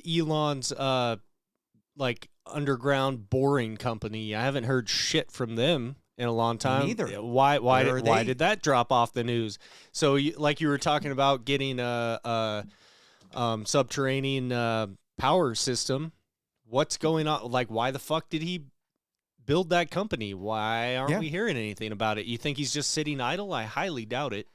Elon's like underground boring company? I haven't heard shit from them in a long time. Neither. Why did that drop off the news? So like you were talking about getting a subterranean power system. What's going on? Like, why the fuck did he build that company? Why aren't we hearing anything about it? You think he's just sitting idle? I highly doubt it.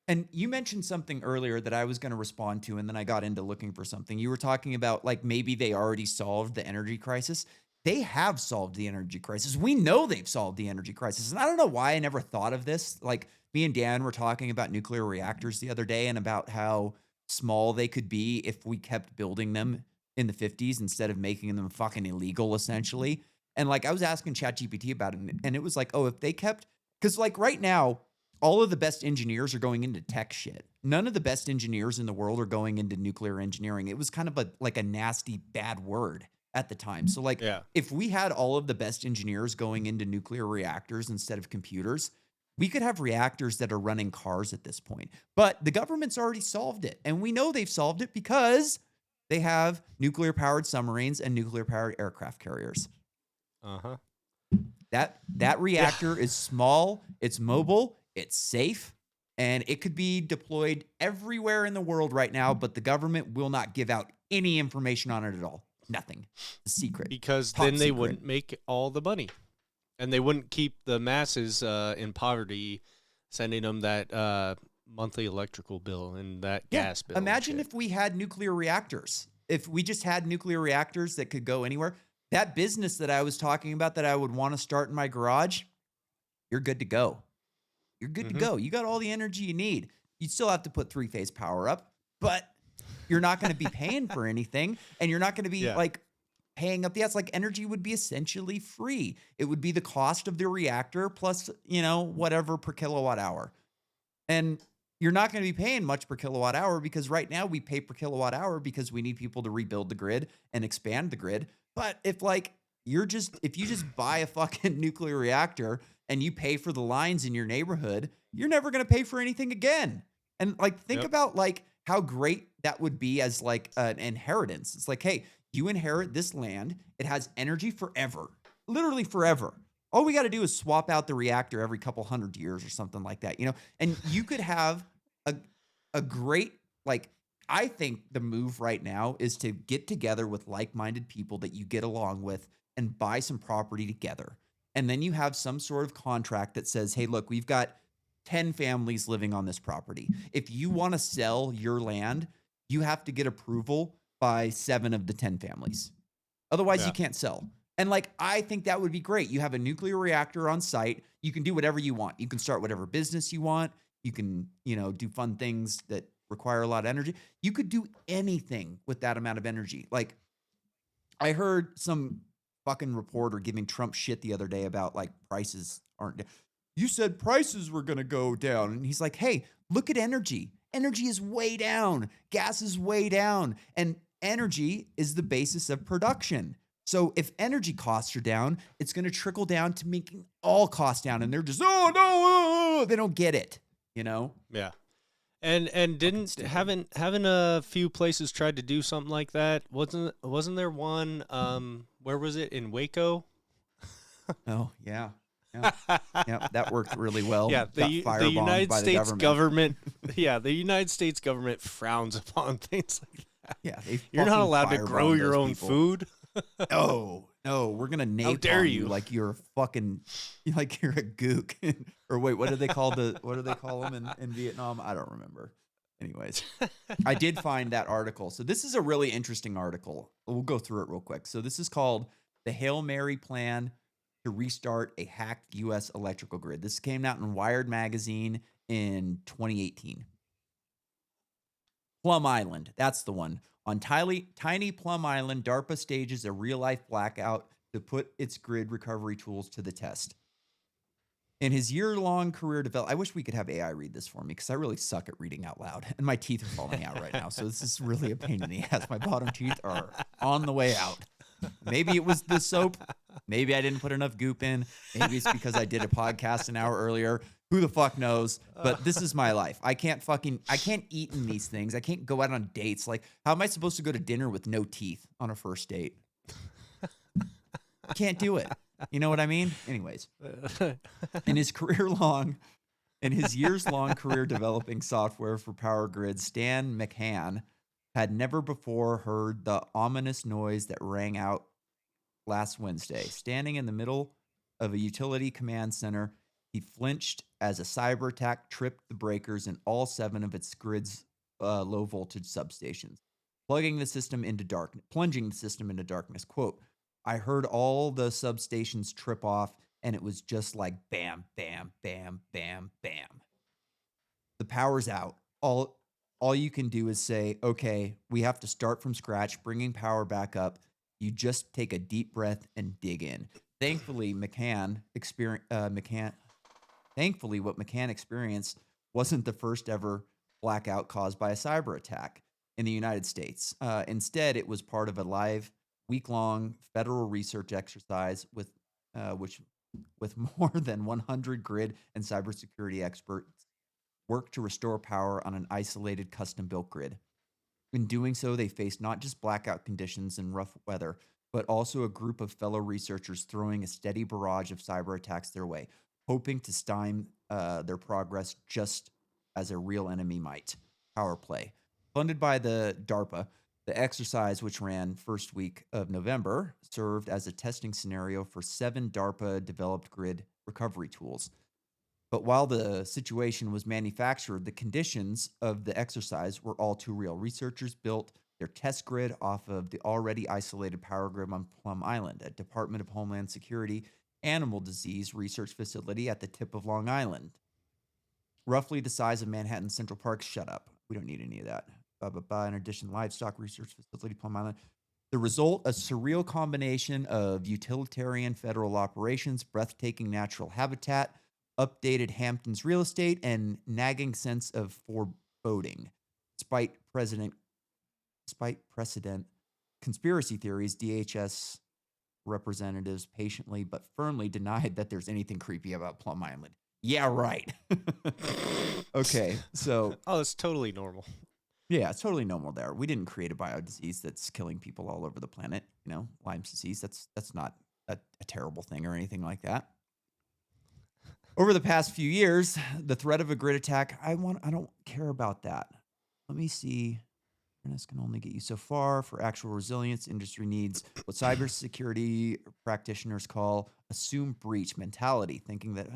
And you mentioned something earlier that I was going to respond to, and then I got into looking for something. You were talking about like maybe they already solved the energy crisis. They have solved the energy crisis. We know they've solved the energy crisis. And I don't know why I never thought of this. Like me and Dan were talking about nuclear reactors the other day and about how small they could be if we kept building them in the 50s instead of making them fucking illegal, essentially. And like I was asking ChatGPT about it, and it was like, oh, if they kept, because like right now, all of the best engineers are going into tech shit. None of the best engineers in the world are going into nuclear engineering. It was kind of like a nasty, bad word at the time. So like, if we had all of the best engineers going into nuclear reactors instead of computers, we could have reactors that are running cars at this point. But the government's already solved it. And we know they've solved it because they have nuclear-powered submarines and nuclear-powered aircraft carriers. Uh-huh. That reactor is small, it's mobile, it's safe, and it could be deployed everywhere in the world right now, but the government will not give out any information on it at all. Nothing. It's a secret. Because then they wouldn't make all the money. And they wouldn't keep the masses in poverty, sending them that monthly electrical bill and that gas bill. Imagine if we had nuclear reactors. If we just had nuclear reactors that could go anywhere. That business that I was talking about that I would want to start in my garage, you're good to go. You're good to go. You got all the energy you need. You still have to put 3-phase power up, but you're not going to be paying for anything, and you're not going to be like paying up the ass. Like energy would be essentially free. It would be the cost of the reactor plus, you know, whatever per kilowatt hour. And you're not going to be paying much per kilowatt hour because right now we pay per kilowatt hour because we need people to rebuild the grid and expand the grid. But if like if you just buy a fucking nuclear reactor and you pay for the lines in your neighborhood, you're never going to pay for anything again. And like, think about like how great that would be as like an inheritance. It's like, hey, you inherit this land. It has energy forever, literally forever. All we got to do is swap out the reactor every couple hundred years or something like that, you know? And you could have a great, like, I think the move right now is to get together with like-minded people that you get along with and buy some property together. And then you have some sort of contract that says, hey, look, we've got 10 families living on this property. If you want to sell your land, you have to get approval by 7 of the 10 families. Otherwise, you can't sell. And like, I think that would be great. You have a nuclear reactor on site. You can do whatever you want. You can start whatever business you want. You can, you know, do fun things that require a lot of energy. You could do anything with that amount of energy. Like, I heard some fucking reporter giving Trump shit the other day about like prices aren't. You said prices were going to go down. And he's like, hey, look at energy. Energy is way down. Gas is way down. And energy is the basis of production. So if energy costs are down, it's going to trickle down to making all costs down. And they're just, oh, no, they don't get it, you know? Yeah. And haven't a few places tried to do something like that? Wasn't there one, where was it, in Waco? Oh, yeah. Yeah, that worked really well. Yeah, the United States government. Yeah, the United States government frowns upon things like that. Yeah, you're not allowed to grow your own food. No, we're gonna napalm you like you're fucking, like you're a gook. Or wait, what do they call them in Vietnam? I don't remember. Anyways, I did find that article. So this is a really interesting article. We'll go through it real quick. So this is called the Hail Mary Plan to restart a hacked U.S. electrical grid. This came out in Wired magazine in 2018. Plum Island, that's the one. On tiny Plum Island, DARPA stages a real-life blackout to put its grid recovery tools to the test. In his year-long career I wish we could have AI read this for me because I really suck at reading out loud, and my teeth are falling out right now, so this is really a pain in the ass. My bottom teeth are on the way out. Maybe it was the soap. Maybe I didn't put enough goop in. Maybe it's because I did a podcast an hour earlier. Who the fuck knows? But this is my life. I can't eat in these things. I can't go out on dates. Like, how am I supposed to go to dinner with no teeth on a first date? Can't do it. You know what I mean? Anyways, in his years-long career developing software for power grids, Stan McCann had never before heard the ominous noise that rang out last Wednesday. Standing in the middle of a utility command center, he flinched as a cyber attack tripped the breakers in all 7 of its grid's low-voltage substations, plunging the system into darkness. Quote, I heard all the substations trip off, and it was just like bam, bam, bam, bam, bam. The power's out. All you can do is say, okay, we have to start from scratch, bringing power back up. You just take a deep breath and dig in. Thankfully, what McCann experienced wasn't the first ever blackout caused by a cyber attack in the United States. Instead, it was part of a live week-long federal research exercise with more than 100 grid and cybersecurity experts worked to restore power on an isolated custom-built grid. In doing so, they faced not just blackout conditions and rough weather, but also a group of fellow researchers throwing a steady barrage of cyber attacks their way, hoping to stymie their progress just as a real enemy might. Power play. Funded by the DARPA, the exercise, which ran first week of November, served as a testing scenario for 7 DARPA-developed grid recovery tools. But while the situation was manufactured, the conditions of the exercise were all too real. Researchers built their test grid off of the already isolated power grid on Plum Island, a Department of Homeland Security animal disease research facility at the tip of Long Island. Roughly the size of Manhattan Central Park. Shut up. We don't need any of that. In addition, livestock research facility, Plum Island. The result, a surreal combination of utilitarian federal operations, breathtaking natural habitat, updated Hamptons real estate, and nagging sense of foreboding. Despite precedent conspiracy theories, DHS representatives patiently but firmly denied that there's anything creepy about Plum Island. Yeah, right. Okay, so... Oh, it's totally normal. Yeah, it's totally normal there. We didn't create a biodisease that's killing people all over the planet. You know, Lymes disease, that's not a terrible thing or anything like that. Over the past few years, the threat of a grid attack, I don't care about that. Let me see. This can only get you so far. For actual resilience, industry needs what cybersecurity practitioners call assume breach mentality, thinking that,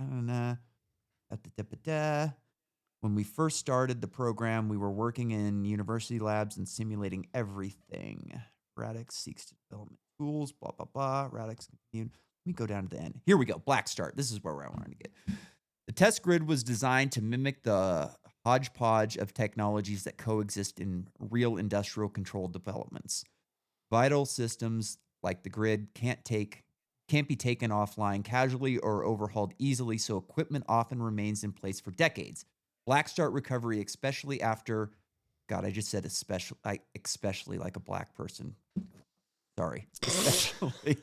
when we first started the program, we were working in university labs and simulating everything. Radix seeks to develop tools, blah, blah, blah. Radix continued. Let me go down to the end. Here we go. Black Start. This is where I wanted to get. The test grid was designed to mimic the hodgepodge of technologies that coexist in real industrial controlled developments. Vital systems like the grid can't be taken offline casually or overhauled easily, so equipment often remains in place for decades. Black Start recovery, especially after, God, I just said especially like a black person. Sorry. Especially.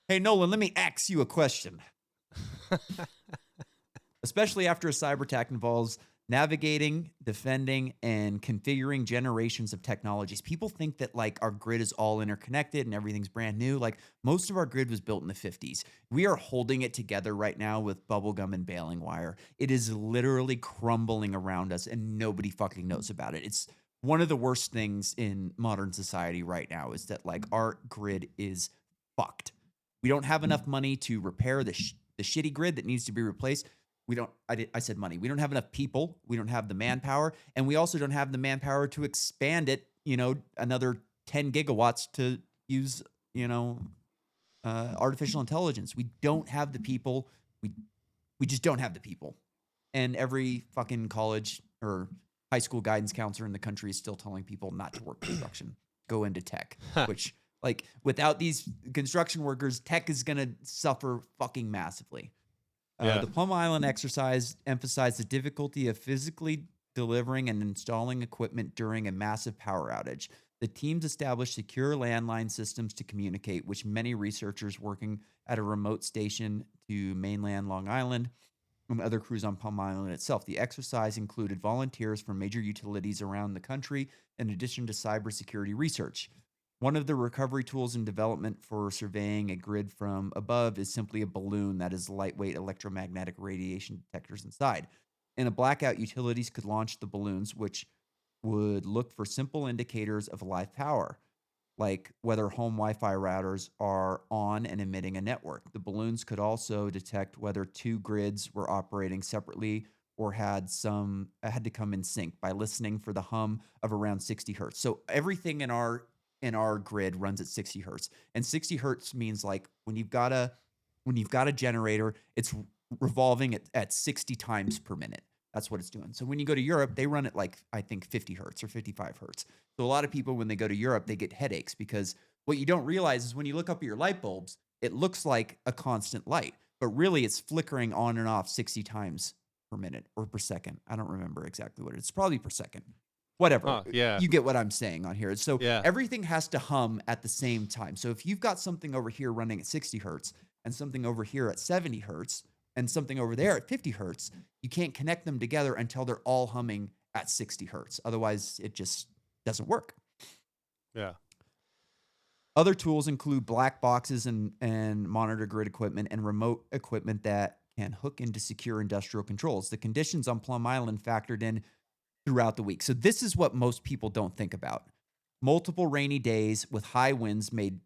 Hey, Nolan, let me ask you a question. Especially after a cyber attack involves navigating, defending, and configuring generations of technologies. People think that like our grid is all interconnected and everything's brand new. Like most of our grid was built in the 50s. We are holding it together right now with bubblegum and baling wire. It is literally crumbling around us and nobody fucking knows about it. It's one of the worst things in modern society right now is that like our grid is fucked. We don't have enough money to repair the shitty grid that needs to be replaced. I said money. We don't have enough people. We don't have the manpower. And we also don't have the manpower to expand it, another 10 gigawatts to use, artificial intelligence. We don't have the people. We just don't have the people. And every fucking college or high school guidance counselor in the country is still telling people not to work construction, go into tech, which like without these construction workers, tech is going to suffer fucking massively. The Plum Island exercise emphasized the difficulty of physically delivering and installing equipment during a massive power outage. The teams established secure landline systems to communicate, which many researchers working at a remote station to mainland Long Island and other crews on Plum Island itself. The exercise included volunteers from major utilities around the country, in addition to cybersecurity research. One of the recovery tools in development for surveying a grid from above is simply a balloon that has lightweight electromagnetic radiation detectors inside. In a blackout, utilities could launch the balloons, which would look for simple indicators of live power, like whether home Wi-Fi routers are on and emitting a network. The balloons could also detect whether two grids were operating separately or had to come in sync by listening for the hum of around 60 hertz. So everything in our grid runs at 60 hertz, and 60 hertz means like when you've got a generator, it's revolving at 60 times per minute. That's what it's doing. So when you go to Europe, they run it like, I think 50 hertz or 55 hertz. So a lot of people, when they go to Europe, they get headaches because what you don't realize is when you look up at your light bulbs, it looks like a constant light, but really it's flickering on and off 60 times per minute or per second. I don't remember exactly what it is. It's probably per second. Whatever. Yeah. You get what I'm saying on here. So everything has to hum at the same time. So if you've got something over here running at 60 hertz and something over here at 70 hertz and something over there at 50 hertz, you can't connect them together until they're all humming at 60 hertz. Otherwise, it just doesn't work. Yeah. Other tools include black boxes and monitor grid equipment and remote equipment that can hook into secure industrial controls. The conditions on Plum Island factored in throughout the week. So this is what most people don't think about. Multiple rainy days with high winds made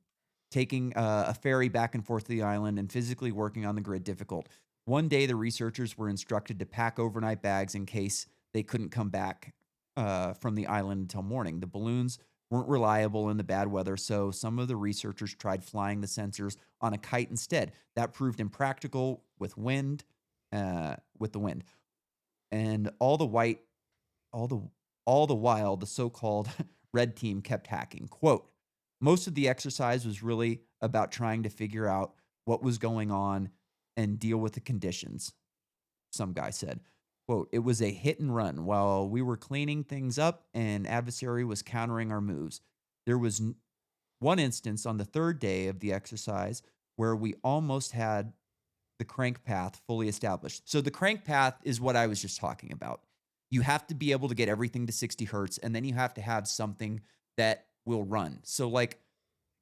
taking a ferry back and forth to the island and physically working on the grid difficult. One day, the researchers were instructed to pack overnight bags in case they couldn't come back from the island until morning. The balloons weren't reliable in the bad weather, so some of the researchers tried flying the sensors on a kite instead. That proved impractical with the wind. And all the while, the so-called red team kept hacking. Quote, most of the exercise was really about trying to figure out what was going on and deal with the conditions, some guy said. Quote, it was a hit and run. While we were cleaning things up, an adversary was countering our moves. There was one instance on the third day of the exercise where we almost had the crank path fully established. So the crank path is what I was just talking about. You have to be able to get everything to 60 hertz, and then you have to have something that will run. So like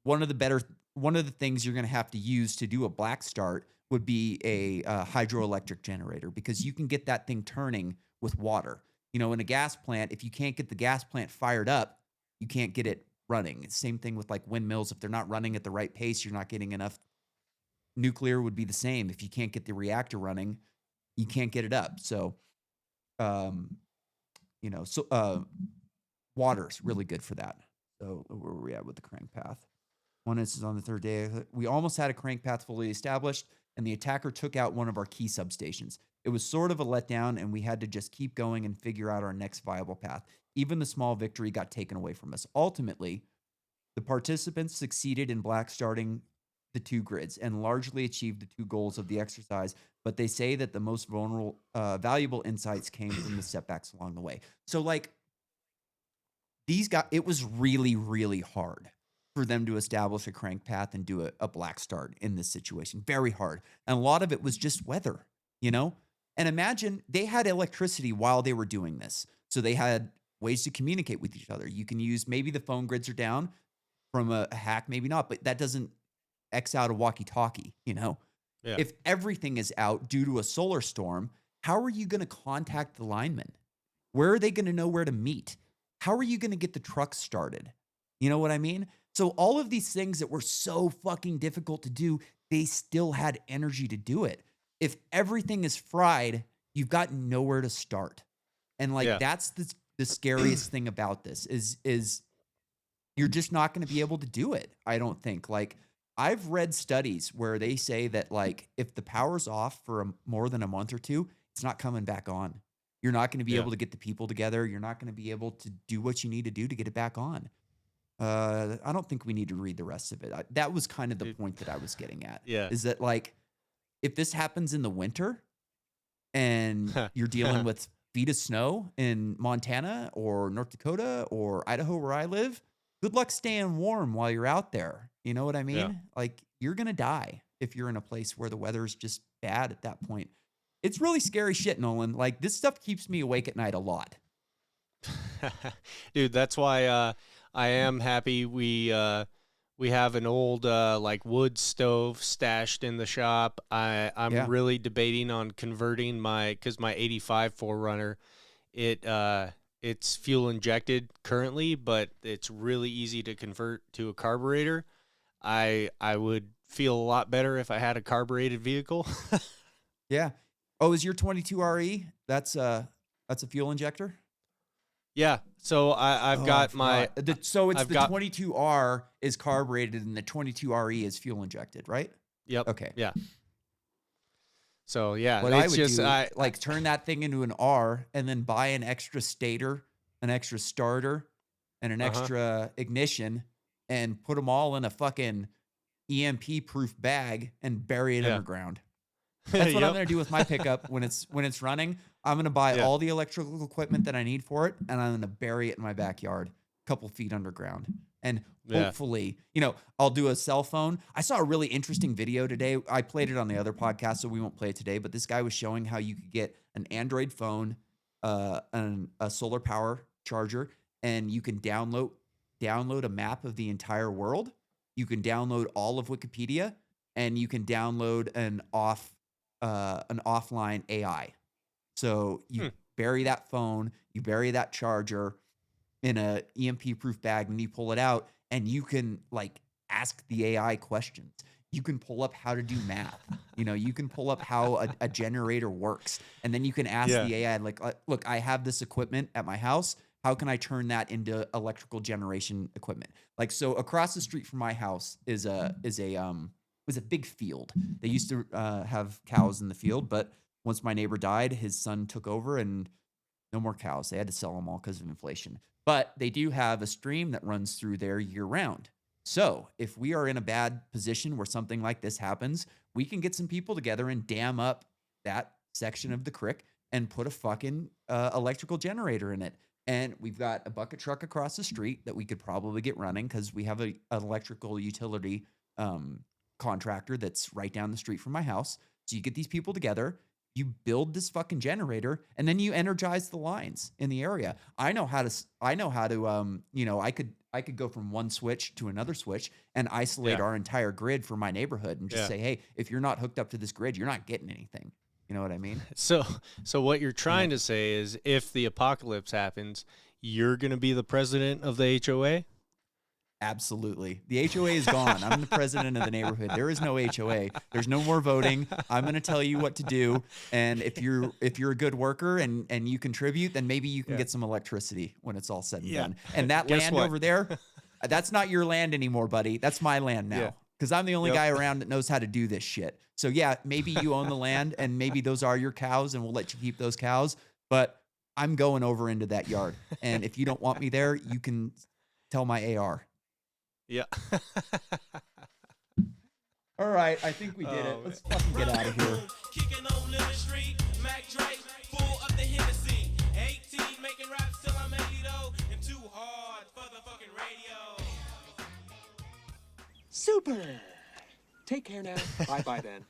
one of the things you're going to have to use to do a black start would be a hydroelectric generator, because you can get that thing turning with water. You know, in a gas plant, if you can't get the gas plant fired up, you can't get it running. Same thing with like windmills. If they're not running at the right pace, you're not getting enough. Nuclear would be the same. If you can't get the reactor running, you can't get it up. So, water's really good for that. So where were we at with the crank path? One instance on the third day, we almost had a crank path fully established, and the attacker took out one of our key substations. It was sort of a letdown, and we had to just keep going and figure out our next viable path. Even the small victory got taken away from us. Ultimately, the participants succeeded in black starting the two grids and largely achieved the two goals of the exercise, but they say that the most valuable insights came from the setbacks along the way. So like these guys, it was really, really hard for them to establish a crank path and do a black start in this situation. Very hard. And a lot of it was just weather, you know? And imagine they had electricity while they were doing this. So they had ways to communicate with each other. You can use, maybe the phone grids are down from a hack, maybe not, but that doesn't X out a walkie-talkie, you know? Yeah. If everything is out due to a solar storm, how are you going to contact the linemen? Where are they going to know where to meet? How are you going to get the truck started? You know what I mean? So all of these things that were so fucking difficult to do, they still had energy to do it. If everything is fried, you've got nowhere to start. And like, that's the scariest thing about this is you're just not going to be able to do it. I don't think. Like, I've read studies where they say that like if the power's off for more than a month or two, it's not coming back on. You're not going to be able to get the people together. You're not going to be able to do what you need to do to get it back on. I don't think we need to read the rest of it. That was kind of the point that I was getting at. Yeah. Is that like, if this happens in the winter and you're dealing with feet of snow in Montana or North Dakota or Idaho where I live, good luck staying warm while you're out there. You know what I mean? Yeah. Like, you're going to die if you're in a place where the weather's just bad at that point. It's really scary shit, Nolan. Like, this stuff keeps me awake at night a lot. Dude, that's why I am happy we have an old like wood stove stashed in the shop. I'm really debating on converting because my 85 4Runner, it's fuel injected currently, but it's really easy to convert to a carburetor. I would feel a lot better if I had a carbureted vehicle. Yeah. Oh, is your 22RE? That's a fuel injector? Yeah. So I've got my. So it's the 22R is carbureted and the 22RE is fuel injected, right? Yep. Okay. Yeah. So yeah, What it's I would just do, like turn that thing into an R and then buy an extra stator, an extra starter, and an extra ignition, and put them all in a fucking EMP proof bag and bury it underground. That's what I'm going to do with my pickup when it's running. I'm going to buy all the electrical equipment that I need for it, and I'm going to bury it in my backyard, a couple feet underground. And hopefully, I'll do a cell phone. I saw a really interesting video today. I played it on the other podcast, so we won't play it today. But this guy was showing how you could get an Android phone, a solar power charger, and you can download a map of the entire world. You can download all of Wikipedia, and you can download an offline AI. So you bury that phone, you bury that charger in a EMP proof bag, and you pull it out, and you can like ask the AI questions. You can pull up how to do math. You can pull up how a generator works, and then you can ask the AI like, look, I have this equipment at my house. How can I turn that into electrical generation equipment? Like, so across the street from my house is a big field. They used to have cows in the field, but once my neighbor died, his son took over and no more cows. They had to sell them all because of inflation. But they do have a stream that runs through there year round. So if we are in a bad position where something like this happens, we can get some people together and dam up that section of the creek and put a fucking electrical generator in it. And we've got a bucket truck across the street that we could probably get running because we have an electrical utility contractor that's right down the street from my house. So you get these people together, you build this fucking generator, and then you energize the lines in the area. I know how to I could go from one switch to another switch and isolate our entire grid for my neighborhood and just say, hey, if you're not hooked up to this grid, you're not getting anything. You know what I mean? So what you're trying to say is if the apocalypse happens, you're going to be the president of the HOA? Absolutely. The HOA is gone. I'm the president of the neighborhood. There is no HOA. There's no more voting. I'm going to tell you what to do. And if you're a good worker and you contribute, then maybe you can get some electricity when it's all said and done. And that land over there, that's not your land anymore, buddy. That's my land now. Because I'm the only guy around that knows how to do this shit. So yeah, maybe you own the land and maybe those are your cows and we'll let you keep those cows. But I'm going over into that yard. And if you don't want me there, you can tell my AR. Yeah. All right, I think we did it. Let's fucking get out of here. Kicking on Little Street, Mac Drake, full of the Hennessy. 18, making raps till I'm 80 and too hard for the fucking radio. Super. Take care now. Bye-bye then.